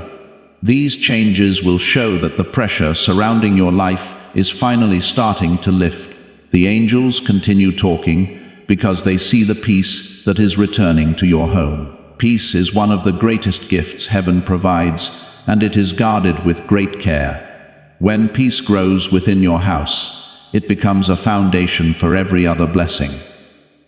These changes will show that the pressure surrounding your life is finally starting to lift. The angels continue talking because they see the peace that is returning to your home. Peace is one of the greatest gifts heaven provides, and it is guarded with great care. When peace grows within your house, it becomes a foundation for every other blessing.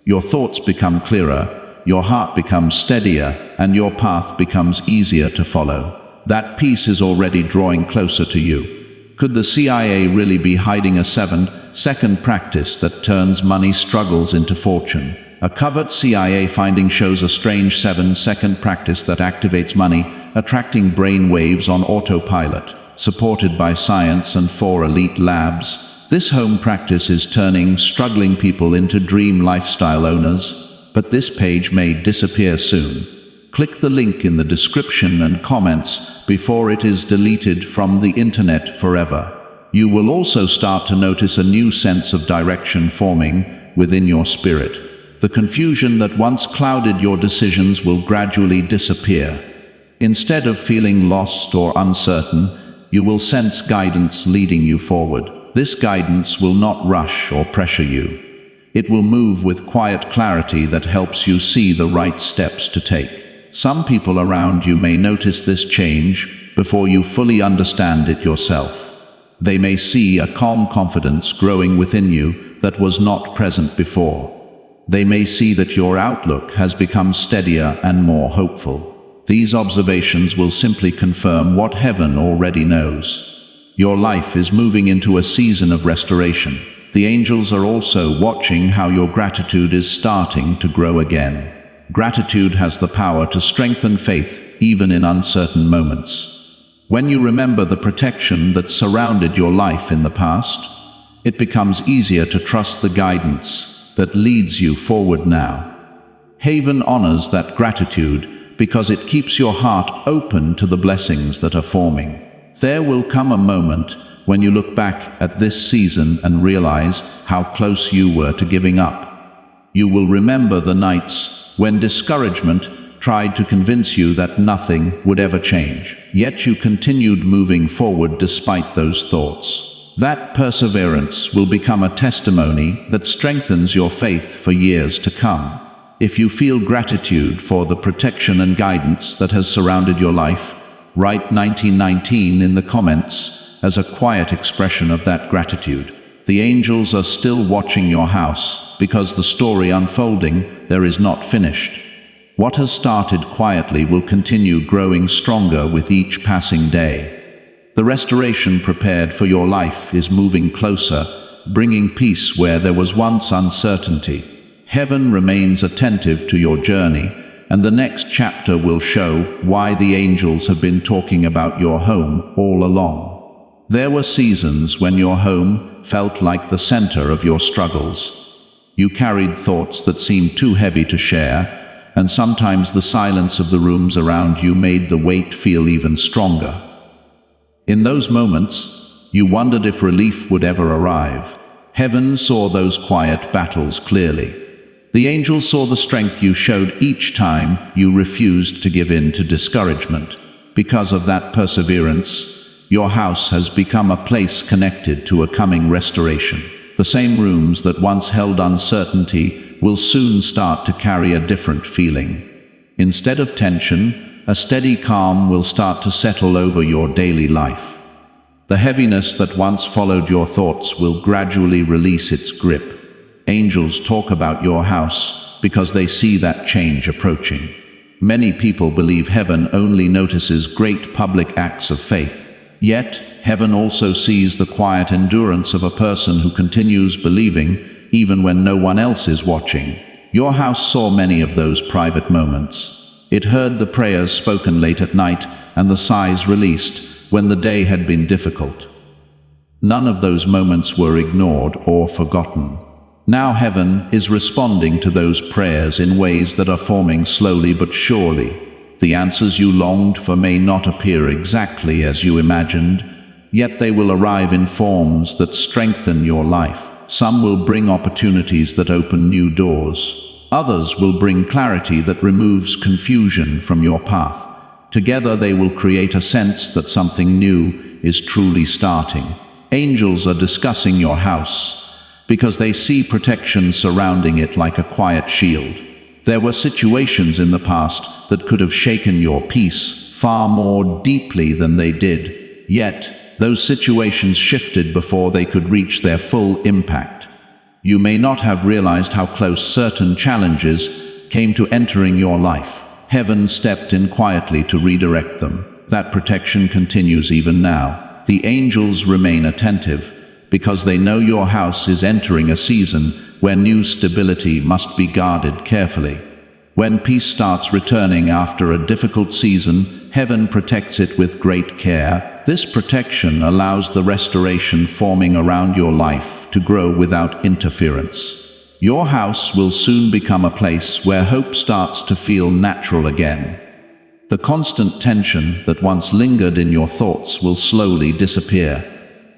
Your thoughts become clearer, your heart becomes steadier, and your path becomes easier to follow. That peace is already drawing closer to you. Could the CIA really be hiding a 7-second practice that turns money struggles into fortune? A covert CIA finding shows a strange 7-second practice that activates money, attracting brain waves on autopilot. Supported by science and 4 elite labs, this home practice is turning struggling people into dream lifestyle owners. But this page may disappear soon. Click the link in the description and comments before it is deleted from the internet forever. You will also start to notice a new sense of direction forming within your spirit. The confusion that once clouded your decisions will gradually disappear. Instead of feeling lost or uncertain, you will sense guidance leading you forward. This guidance will not rush or pressure you. It will move with quiet clarity that helps you see the right steps to take. Some people around you may notice this change before you fully understand it yourself. They may see a calm confidence growing within you that was not present before. They may see that your outlook has become steadier and more hopeful. These observations will simply confirm what heaven already knows. Your life is moving into a season of restoration. The angels are also watching how your gratitude is starting to grow again. Gratitude has the power to strengthen faith even in uncertain moments. When you remember the protection that surrounded your life in the past, it becomes easier to trust the guidance that leads you forward now. Heaven honors that gratitude because it keeps your heart open to the blessings that are forming. There will come a moment when you look back at this season and realize how close you were to giving up. You will remember the nights when discouragement tried to convince you that nothing would ever change. Yet you continued moving forward despite those thoughts. That perseverance will become a testimony that strengthens your faith for years to come. If you feel gratitude for the protection and guidance that has surrounded your life, write 1919 in the comments as a quiet expression of that gratitude. The angels are still watching your house because the story unfolding there is not finished. What has started quietly will continue growing stronger with each passing day. The restoration prepared for your life is moving closer, bringing peace where there was once uncertainty. Heaven remains attentive to your journey, and the next chapter will show why the angels have been talking about your home all along. There were seasons when your home felt like the center of your struggles. You carried thoughts that seemed too heavy to share, and sometimes the silence of the rooms around you made the weight feel even stronger. In those moments, you wondered if relief would ever arrive. Heaven saw those quiet battles clearly. The angels saw the strength you showed each time you refused to give in to discouragement. Because of that perseverance, your house has become a place connected to a coming restoration. The same rooms that once held uncertainty will soon start to carry a different feeling. Instead of tension, a steady calm will start to settle over your daily life. The heaviness that once followed your thoughts will gradually release its grip. Angels talk about your house because they see that change approaching. Many people believe heaven only notices great public acts of faith. Yet, heaven also sees the quiet endurance of a person who continues believing even when no one else is watching. Your house saw many of those private moments. It heard the prayers spoken late at night and the sighs released when the day had been difficult. None of those moments were ignored or forgotten. Now heaven is responding to those prayers in ways that are forming slowly but surely. The answers you longed for may not appear exactly as you imagined, yet they will arrive in forms that strengthen your life. Some will bring opportunities that open new doors. Others will bring clarity that removes confusion from your path. Together they will create a sense that something new is truly starting. Angels are discussing your house because they see protection surrounding it like a quiet shield. There were situations in the past that could have shaken your peace far more deeply than they did. Yet, those situations shifted before they could reach their full impact. You may not have realized how close certain challenges came to entering your life. Heaven stepped in quietly to redirect them. That protection continues even now. The angels remain attentive because they know your house is entering a season where new stability must be guarded carefully. When peace starts returning after a difficult season, heaven protects it with great care. This protection allows the restoration forming around your life to grow without interference. Your house will soon become a place where hope starts to feel natural again. The constant tension that once lingered in your thoughts will slowly disappear.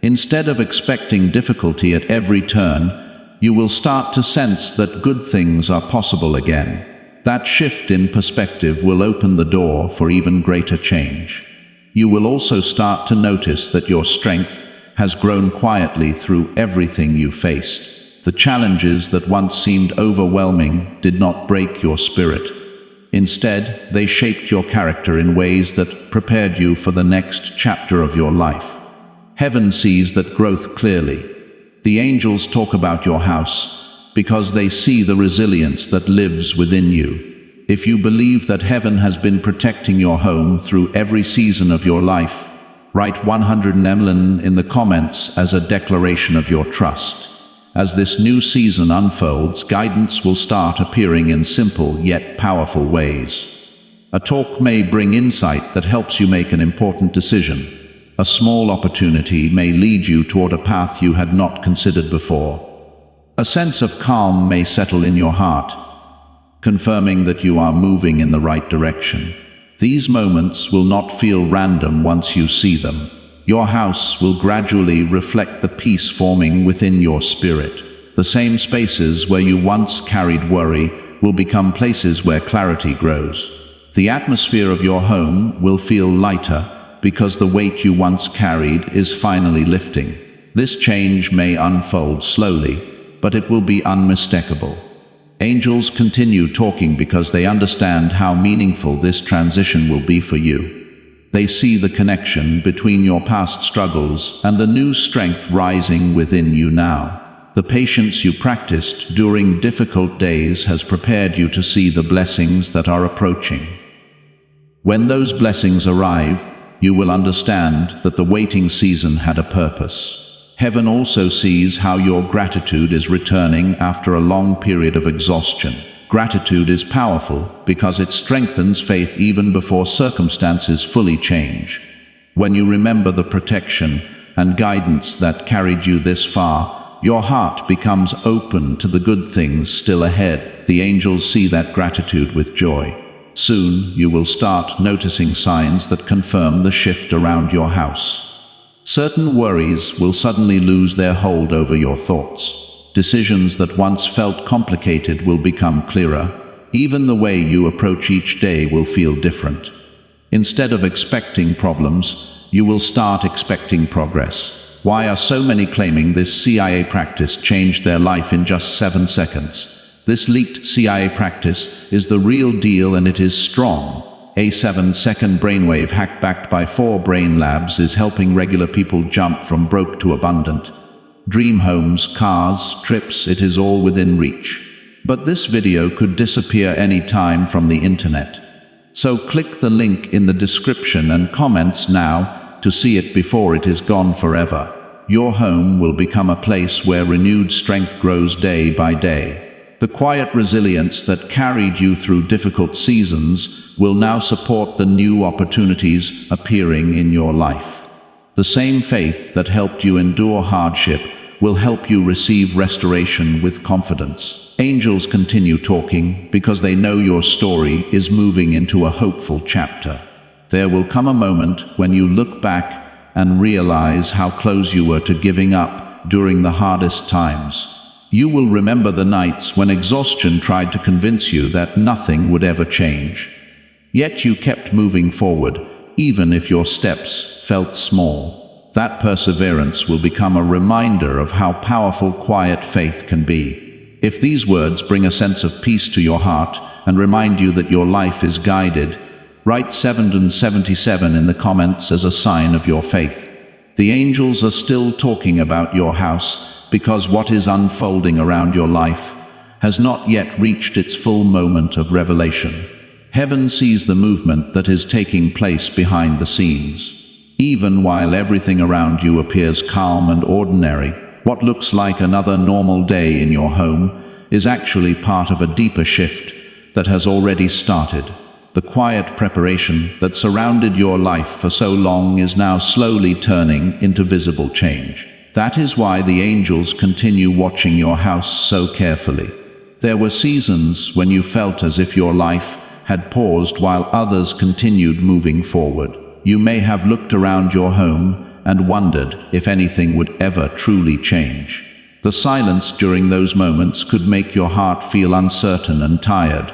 Instead of expecting difficulty at every turn, you will start to sense that good things are possible again. That shift in perspective will open the door for even greater change. You will also start to notice that your strength has grown quietly through everything you faced. The challenges that once seemed overwhelming did not break your spirit. Instead, they shaped your character in ways that prepared you for the next chapter of your life. Heaven sees that growth clearly. The angels talk about your house because they see the resilience that lives within you. If you believe that heaven has been protecting your home through every season of your life, write 100 Nemlin in the comments as a declaration of your trust. As this new season unfolds, guidance will start appearing in simple yet powerful ways. A talk may bring insight that helps you make an important decision. A small opportunity may lead you toward a path you had not considered before. A sense of calm may settle in your heart, confirming that you are moving in the right direction. These moments will not feel random once you see them. Your house will gradually reflect the peace forming within your spirit. The same spaces where you once carried worry will become places where clarity grows. The atmosphere of your home will feel lighter because the weight you once carried is finally lifting. This change may unfold slowly, but it will be unmistakable. Angels continue talking because they understand how meaningful this transition will be for you. They see the connection between your past struggles and the new strength rising within you now. The patience you practiced during difficult days has prepared you to see the blessings that are approaching. When those blessings arrive, you will understand that the waiting season had a purpose. Heaven also sees how your gratitude is returning after a long period of exhaustion. Gratitude is powerful because it strengthens faith even before circumstances fully change. When you remember the protection and guidance that carried you this far, your heart becomes open to the good things still ahead. The angels see that gratitude with joy. Soon, you will start noticing signs that confirm the shift around your house. Certain worries will suddenly lose their hold over your thoughts. Decisions that once felt complicated will become clearer. Even the way you approach each day will feel different. Instead of expecting problems, you will start expecting progress. Why are so many claiming this CIA practice changed their life in just 7 seconds? This leaked CIA practice is the real deal and it is strong. A 7-second brainwave hack backed by 4 brain labs is helping regular people jump from broke to abundant. Dream homes, cars, trips, it is all within reach. But this video could disappear any time from the internet. So click the link in the description and comments now to see it before it is gone forever. Your home will become a place where renewed strength grows day by day. The quiet resilience that carried you through difficult seasons will now support the new opportunities appearing in your life. The same faith that helped you endure hardship will help you receive restoration with confidence. Angels continue talking because they know your story is moving into a hopeful chapter. There will come a moment when you look back and realize how close you were to giving up during the hardest times. You will remember the nights when exhaustion tried to convince you that nothing would ever change. Yet you kept moving forward, even if your steps felt small. That perseverance will become a reminder of how powerful quiet faith can be. If these words bring a sense of peace to your heart and remind you that your life is guided, write 777 in the comments as a sign of your faith. The angels are still talking about your house because what is unfolding around your life has not yet reached its full moment of revelation. Heaven sees the movement that is taking place behind the scenes. Even while everything around you appears calm and ordinary, what looks like another normal day in your home is actually part of a deeper shift that has already started. The quiet preparation that surrounded your life for so long is now slowly turning into visible change. That is why the angels continue watching your house so carefully. There were seasons when you felt as if your life had paused while others continued moving forward. You may have looked around your home and wondered if anything would ever truly change. The silence during those moments could make your heart feel uncertain and tired.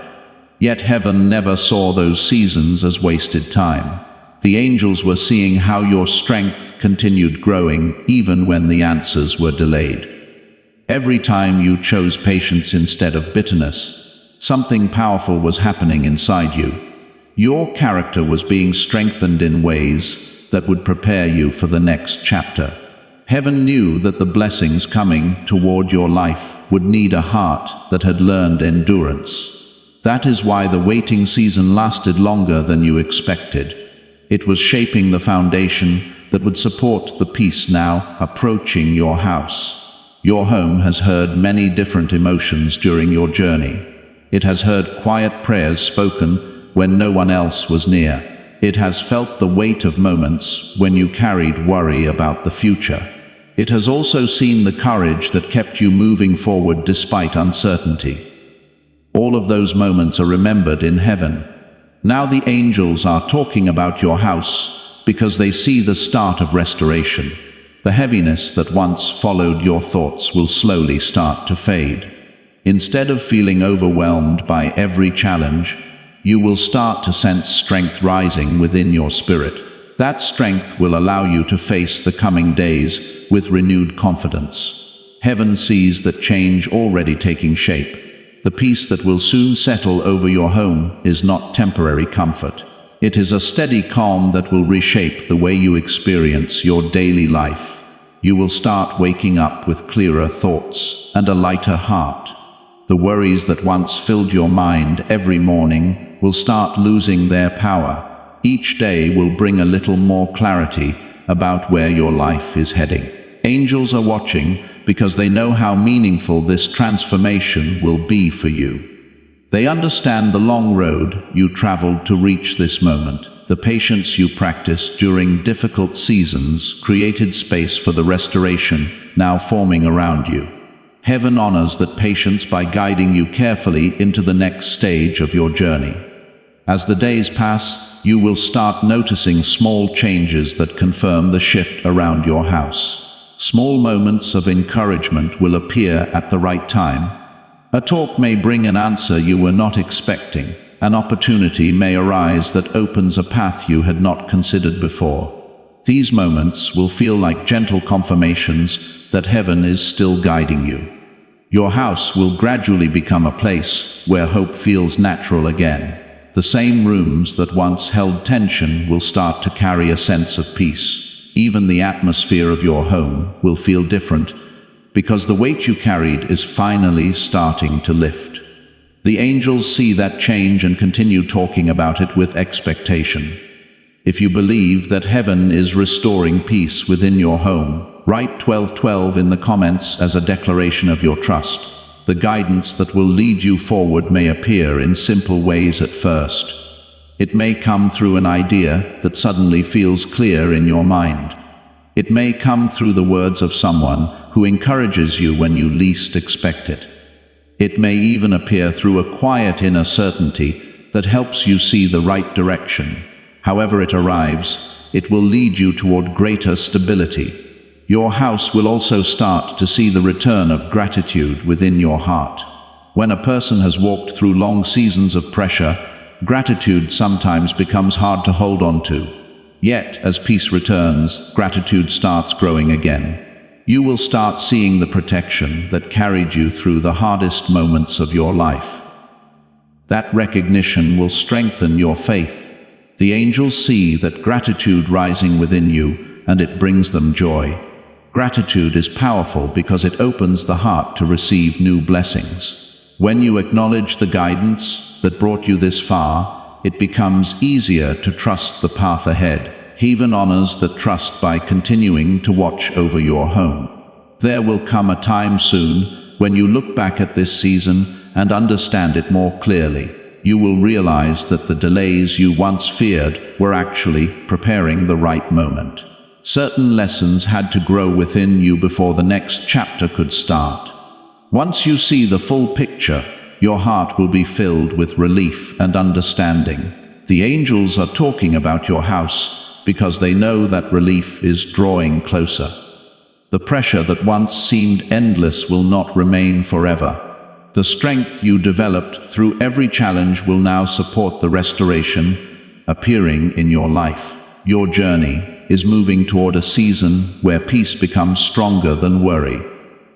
Yet heaven never saw those seasons as wasted time. The angels were seeing how your strength continued growing even when the answers were delayed. Every time you chose patience instead of bitterness, something powerful was happening inside you. Your character was being strengthened in ways that would prepare you for the next chapter. Heaven knew that the blessings coming toward your life would need a heart that had learned endurance. That is why the waiting season lasted longer than you expected. It was shaping the foundation that would support the peace now approaching your house. Your home has heard many different emotions during your journey. It has heard quiet prayers spoken when no one else was near. It has felt the weight of moments when you carried worry about the future. It has also seen the courage that kept you moving forward despite uncertainty. All of those moments are remembered in heaven. Now the angels are talking about your house because they see the start of restoration. The heaviness that once followed your thoughts will slowly start to fade. Instead of feeling overwhelmed by every challenge, you will start to sense strength rising within your spirit. That strength will allow you to face the coming days with renewed confidence. Heaven sees that change already taking shape. The peace that will soon settle over your home is not temporary comfort. It is a steady calm that will reshape the way you experience your daily life. You will start waking up with clearer thoughts and a lighter heart. The worries that once filled your mind every morning will start losing their power. Each day will bring a little more clarity about where your life is heading. Angels are watching because they know how meaningful this transformation will be for you. They understand the long road you traveled to reach this moment. The patience you practiced during difficult seasons created space for the restoration now forming around you. Heaven honors that patience by guiding you carefully into the next stage of your journey. As the days pass, you will start noticing small changes that confirm the shift around your house. Small moments of encouragement will appear at the right time. A talk may bring an answer you were not expecting. An opportunity may arise that opens a path you had not considered before. These moments will feel like gentle confirmations that heaven is still guiding you. Your house will gradually become a place where hope feels natural again. The same rooms that once held tension will start to carry a sense of peace. Even the atmosphere of your home will feel different because the weight you carried is finally starting to lift. The angels see that change and continue talking about it with expectation. If you believe that heaven is restoring peace within your home, write 1212 in the comments as a declaration of your trust. The guidance that will lead you forward may appear in simple ways at first. It may come through an idea that suddenly feels clear in your mind. It may come through the words of someone who encourages you when you least expect it. It may even appear through a quiet inner certainty that helps you see the right direction. However it arrives, it will lead you toward greater stability. Your house will also start to see the return of gratitude within your heart. When a person has walked through long seasons of pressure, gratitude sometimes becomes hard to hold on to. Yet, as peace returns, gratitude starts growing again. You will start seeing the protection that carried you through the hardest moments of your life. That recognition will strengthen your faith. The angels see that gratitude rising within you, and it brings them joy. Gratitude is powerful because it opens the heart to receive new blessings. When you acknowledge the guidance that brought you this far, it becomes easier to trust the path ahead. Heaven honors that trust by continuing to watch over your home. There will come a time soon when you look back at this season and understand it more clearly. You will realize that the delays you once feared were actually preparing the right moment. Certain lessons had to grow within you before the next chapter could start. Once you see the full picture, your heart will be filled with relief and understanding. The angels are talking about your house because they know that relief is drawing closer. The pressure that once seemed endless will not remain forever. The strength you developed through every challenge will now support the restoration appearing in your life. Your journey is moving toward a season where peace becomes stronger than worry.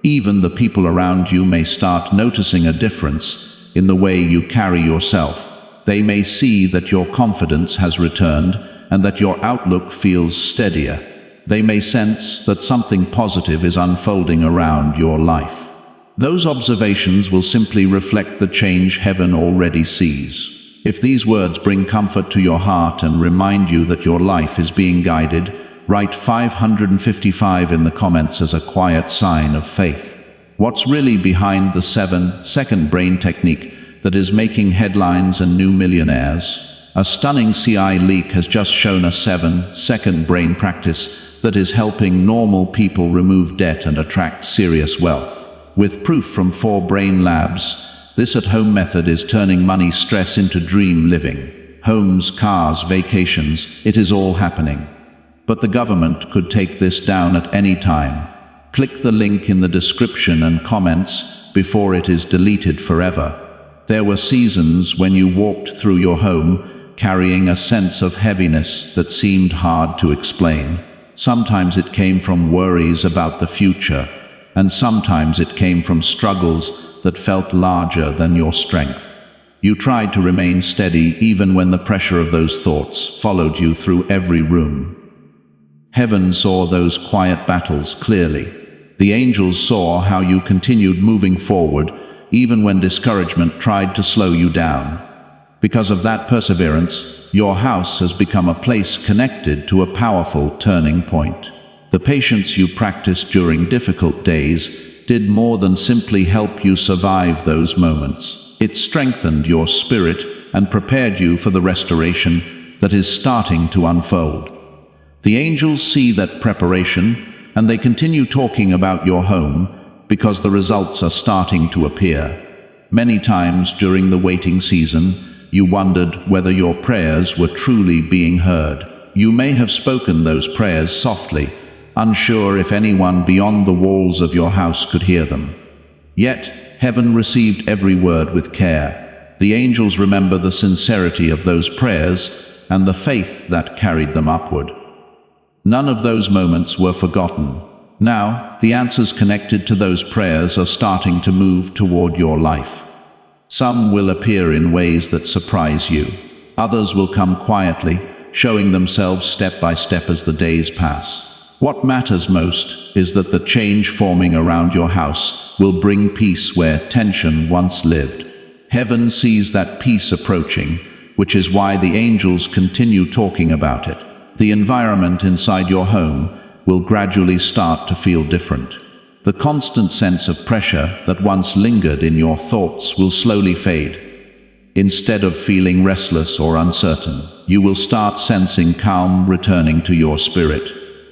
Even the people around you may start noticing a difference in the way you carry yourself. They may see that your confidence has returned and that your outlook feels steadier. They may sense that something positive is unfolding around your life. Those observations will simply reflect the change heaven already sees. If these words bring comfort to your heart and remind you that your life is being guided, write 555 in the comments as a quiet sign of faith. What's really behind the 7-second brain technique that is making headlines and new millionaires? A stunning CI leak has just shown a 7-second brain practice that is helping normal people remove debt and attract serious wealth. With proof from 4 brain labs, this at-home method is turning money stress into dream living. Homes, cars, vacations, it is all happening. But the government could take this down at any time. Click the link in the description and comments before it is deleted forever. There were seasons when you walked through your home carrying a sense of heaviness that seemed hard to explain. Sometimes it came from worries about the future, and sometimes it came from struggles that felt larger than your strength. You tried to remain steady even when the pressure of those thoughts followed you through every room. Heaven saw those quiet battles clearly. The angels saw how you continued moving forward even when discouragement tried to slow you down. Because of that perseverance, your house has become a place connected to a powerful turning point. The patience you practiced during difficult days did more than simply help you survive those moments. It strengthened your spirit and prepared you for the restoration that is starting to unfold. The angels see that preparation, and they continue talking about your home because the results are starting to appear. Many times during the waiting season, you wondered whether your prayers were truly being heard. You may have spoken those prayers softly, unsure if anyone beyond the walls of your house could hear them. Yet, heaven received every word with care. The angels remember the sincerity of those prayers and the faith that carried them upward. None of those moments were forgotten. Now, the answers connected to those prayers are starting to move toward your life. Some will appear in ways that surprise you. Others will come quietly, showing themselves step by step as the days pass. What matters most is that the change forming around your house will bring peace where tension once lived. Heaven sees that peace approaching, which is why the angels continue talking about it. The environment inside your home will gradually start to feel different. The constant sense of pressure that once lingered in your thoughts will slowly fade. Instead of feeling restless or uncertain, you will start sensing calm returning to your spirit.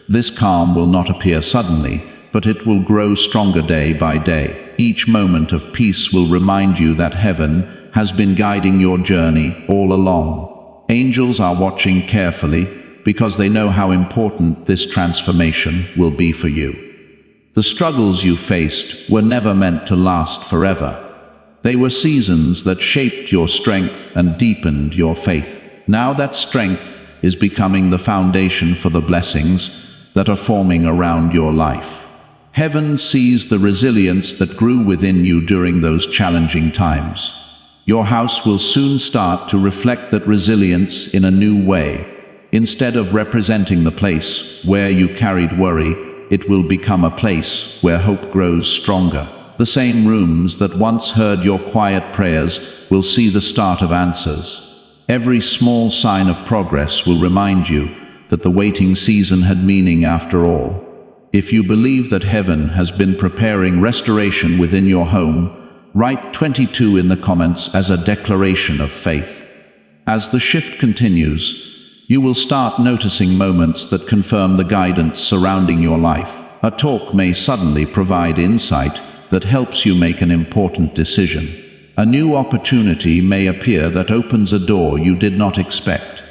This calm will not appear suddenly, but it will grow stronger day by day. Each moment of peace will remind you that heaven has been guiding your journey all along. Angels are watching carefully because they know how important this transformation will be for you. The struggles you faced were never meant to last forever. They were seasons that shaped your strength and deepened your faith. Now that strength is becoming the foundation for the blessings that are forming around your life. Heaven sees the resilience that grew within you during those challenging times. Your house will soon start to reflect that resilience in a new way. Instead of representing the place where you carried worry, it will become a place where hope grows stronger. The same rooms that once heard your quiet prayers will see the start of answers. Every small sign of progress will remind you that the waiting season had meaning after all. If you believe that heaven has been preparing restoration within your home, write 22 in the comments as a declaration of faith. As the shift continues, you will start noticing moments that confirm the guidance surrounding your life. A talk may suddenly provide insight that helps you make an important decision. A new opportunity may appear that opens a door you did not expect.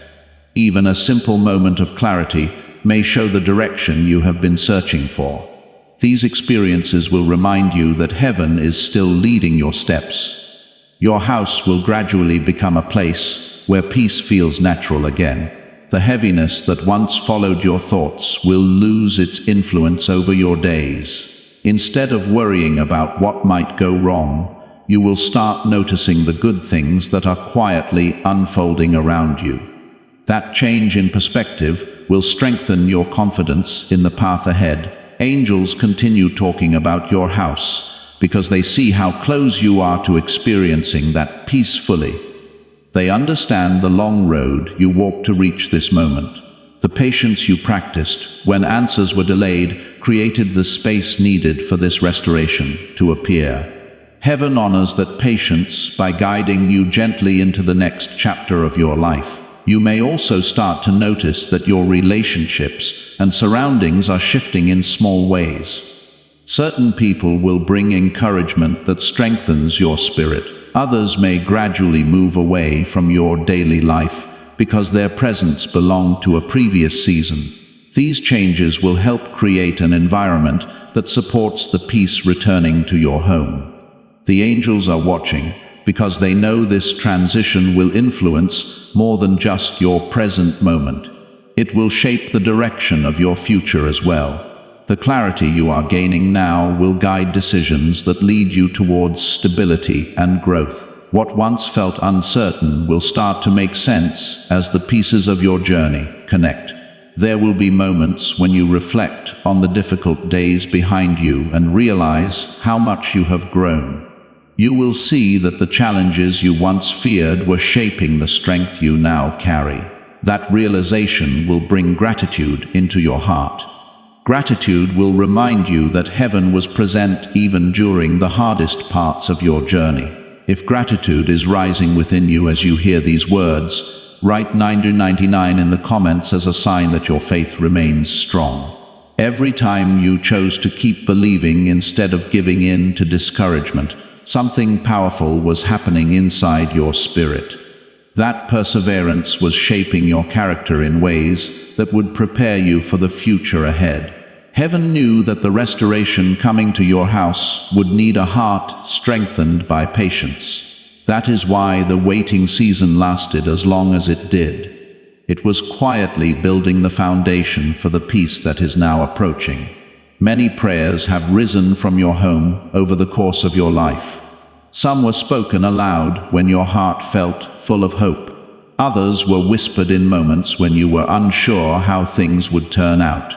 Even a simple moment of clarity may show the direction you have been searching for. These experiences will remind you that heaven is still leading your steps. Your house will gradually become a place where peace feels natural again. The heaviness that once followed your thoughts will lose its influence over your days. Instead of worrying about what might go wrong, you will start noticing the good things that are quietly unfolding around you. That change in perspective will strengthen your confidence in the path ahead. Angels continue talking about your house because they see how close you are to experiencing that peace fully. They understand the long road you walked to reach this moment. The patience you practiced when answers were delayed created the space needed for this restoration to appear. Heaven honors that patience by guiding you gently into the next chapter of your life. You may also start to notice that your relationships and surroundings are shifting in small ways. Certain people will bring encouragement that strengthens your spirit. Others may gradually move away from your daily life because their presence belonged to a previous season. These changes will help create an environment that supports the peace returning to your home. The angels are watching because they know this transition will influence more than just your present moment. It will shape the direction of your future as well. The clarity you are gaining now will guide decisions that lead you towards stability and growth. What once felt uncertain will start to make sense as the pieces of your journey connect. There will be moments when you reflect on the difficult days behind you and realize how much you have grown. You will see that the challenges you once feared were shaping the strength you now carry. That realization will bring gratitude into your heart. Gratitude will remind you that heaven was present even during the hardest parts of your journey. If gratitude is rising within you as you hear these words, write 999 in the comments as a sign that your faith remains strong. Every time you chose to keep believing instead of giving in to discouragement, something powerful was happening inside your spirit. That perseverance was shaping your character in ways that would prepare you for the future ahead. Heaven knew that the restoration coming to your house would need a heart strengthened by patience. That is why the waiting season lasted as long as it did. It was quietly building the foundation for the peace that is now approaching. Many prayers have risen from your home over the course of your life. Some were spoken aloud when your heart felt full of hope. Others were whispered in moments when you were unsure how things would turn out.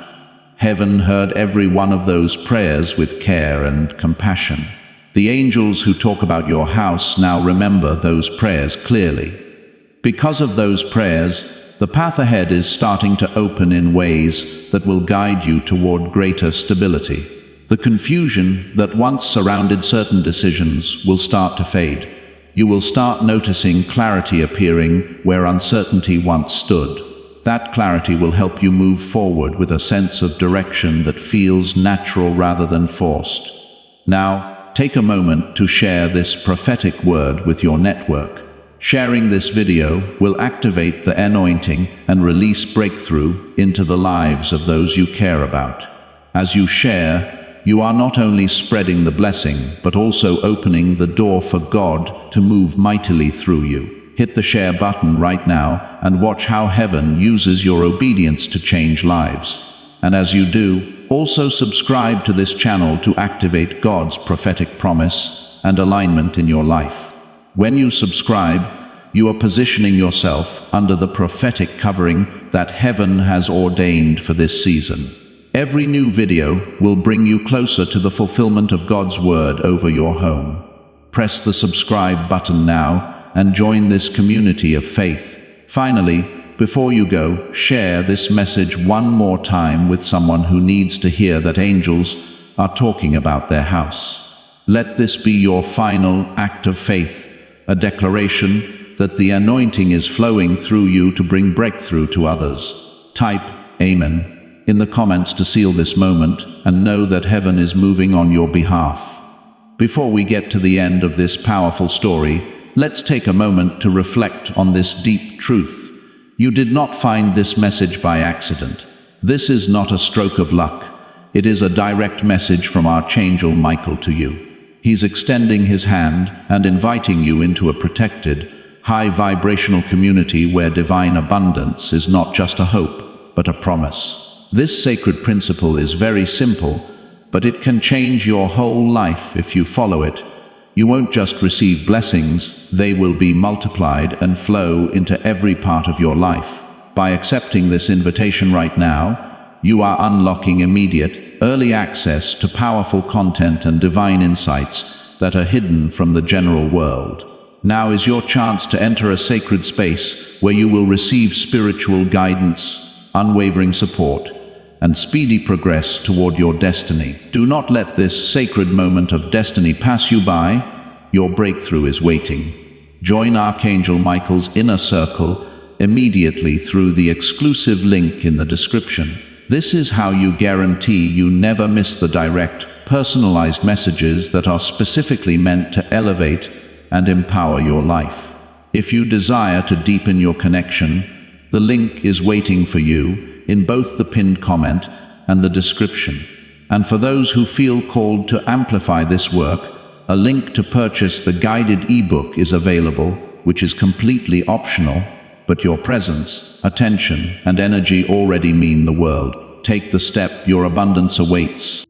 Heaven heard every one of those prayers with care and compassion. The angels who talk about your house now remember those prayers clearly. Because of those prayers, the path ahead is starting to open in ways that will guide you toward greater stability. The confusion that once surrounded certain decisions will start to fade. You will start noticing clarity appearing where uncertainty once stood. That clarity will help you move forward with a sense of direction that feels natural rather than forced. Now, take a moment to share this prophetic word with your network. Sharing this video will activate the anointing and release breakthrough into the lives of those you care about. As you share, you are not only spreading the blessing, but also opening the door for God to move mightily through you. Hit the share button right now and watch how heaven uses your obedience to change lives. And as you do, also subscribe to this channel to activate God's prophetic promise and alignment in your life. When you subscribe, you are positioning yourself under the prophetic covering that heaven has ordained for this season. Every new video will bring you closer to the fulfillment of God's word over your home. Press the subscribe button now and join this community of faith. Finally, before you go, share this message one more time with someone who needs to hear that angels are talking about their house. Let this be your final act of faith, a declaration that the anointing is flowing through you to bring breakthrough to others. Type Amen in the comments to seal this moment and know that heaven is moving on your behalf. Before we get to the end of this powerful story, let's take a moment to reflect on this deep truth. You did not find this message by accident. This is not a stroke of luck. It is a direct message from Archangel Michael to you. He's extending his hand and inviting you into a protected, high-vibrational community where divine abundance is not just a hope, but a promise. This sacred principle is very simple, but it can change your whole life if you follow it. You won't just receive blessings, they will be multiplied and flow into every part of your life. By accepting this invitation right now, you are unlocking immediate, early access to powerful content and divine insights that are hidden from the general world. Now is your chance to enter a sacred space where you will receive spiritual guidance, unwavering support, and speedy progress toward your destiny. Do not let this sacred moment of destiny pass you by. Your breakthrough is waiting. Join Archangel Michael's inner circle immediately through the exclusive link in the description. This is how you guarantee you never miss the direct, personalized messages that are specifically meant to elevate and empower your life. If you desire to deepen your connection, the link is waiting for you in both the pinned comment and the description. And for those who feel called to amplify this work, a link to purchase the guided ebook is available, which is completely optional, but your presence, attention, and energy already mean the world. Take the step, your abundance awaits.